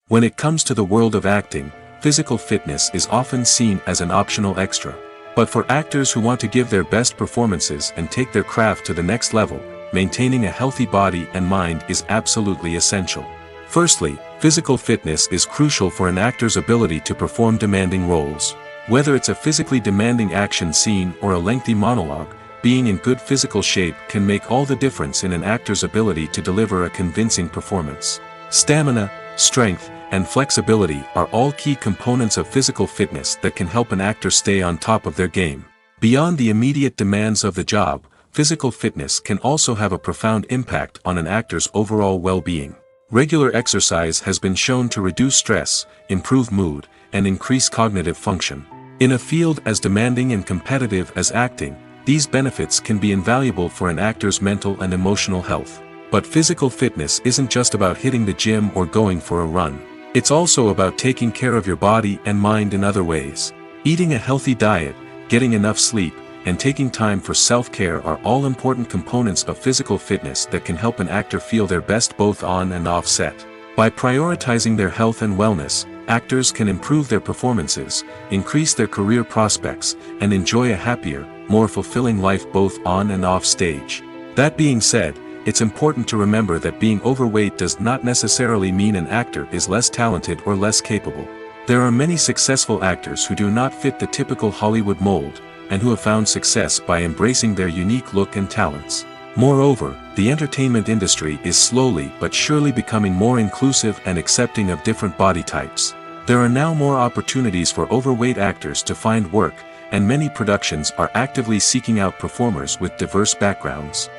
When it comes to the world of acting, physical fitness is often seen as an optional extra. But for actors who want to give their best performances and take their craft to the next level, maintaining a healthy body and mind is absolutely essential. Firstly, physical fitness is crucial for an actor's ability to perform demanding roles. Whether it's a physically demanding action scene or a lengthy monologue, being in good physical shape can make all the difference in an actor's ability to deliver a convincing performance. Stamina, strength, and flexibility are all key components of physical fitness that can help an actor stay on top of their game. Beyond the immediate demands of the job, physical fitness can also have a profound impact on an actor's overall well-being. Regular exercise has been shown to reduce stress, improve mood, and increase cognitive function. In a field as demanding and competitive as acting, these benefits can be invaluable for an actor's mental and emotional health. But physical fitness isn't just about hitting the gym or going for a run. It's also about taking care of your body and mind in other ways. Eating a healthy diet, getting enough sleep, and taking time for self-care are all important components of physical fitness that can help an actor feel their best both on and off set. By prioritizing their health and wellness, actors can improve their performances, increase their career prospects, and enjoy a happier, more fulfilling life both on and off stage. That being said, it's important to remember that being overweight does not necessarily mean an actor is less talented or less capable. There are many successful actors who do not fit the typical Hollywood mold, and who have found success by embracing their unique look and talents. Moreover, the entertainment industry is slowly but surely becoming more inclusive and accepting of different body types. There are now more opportunities for overweight actors to find work, and many productions are actively seeking out performers with diverse backgrounds.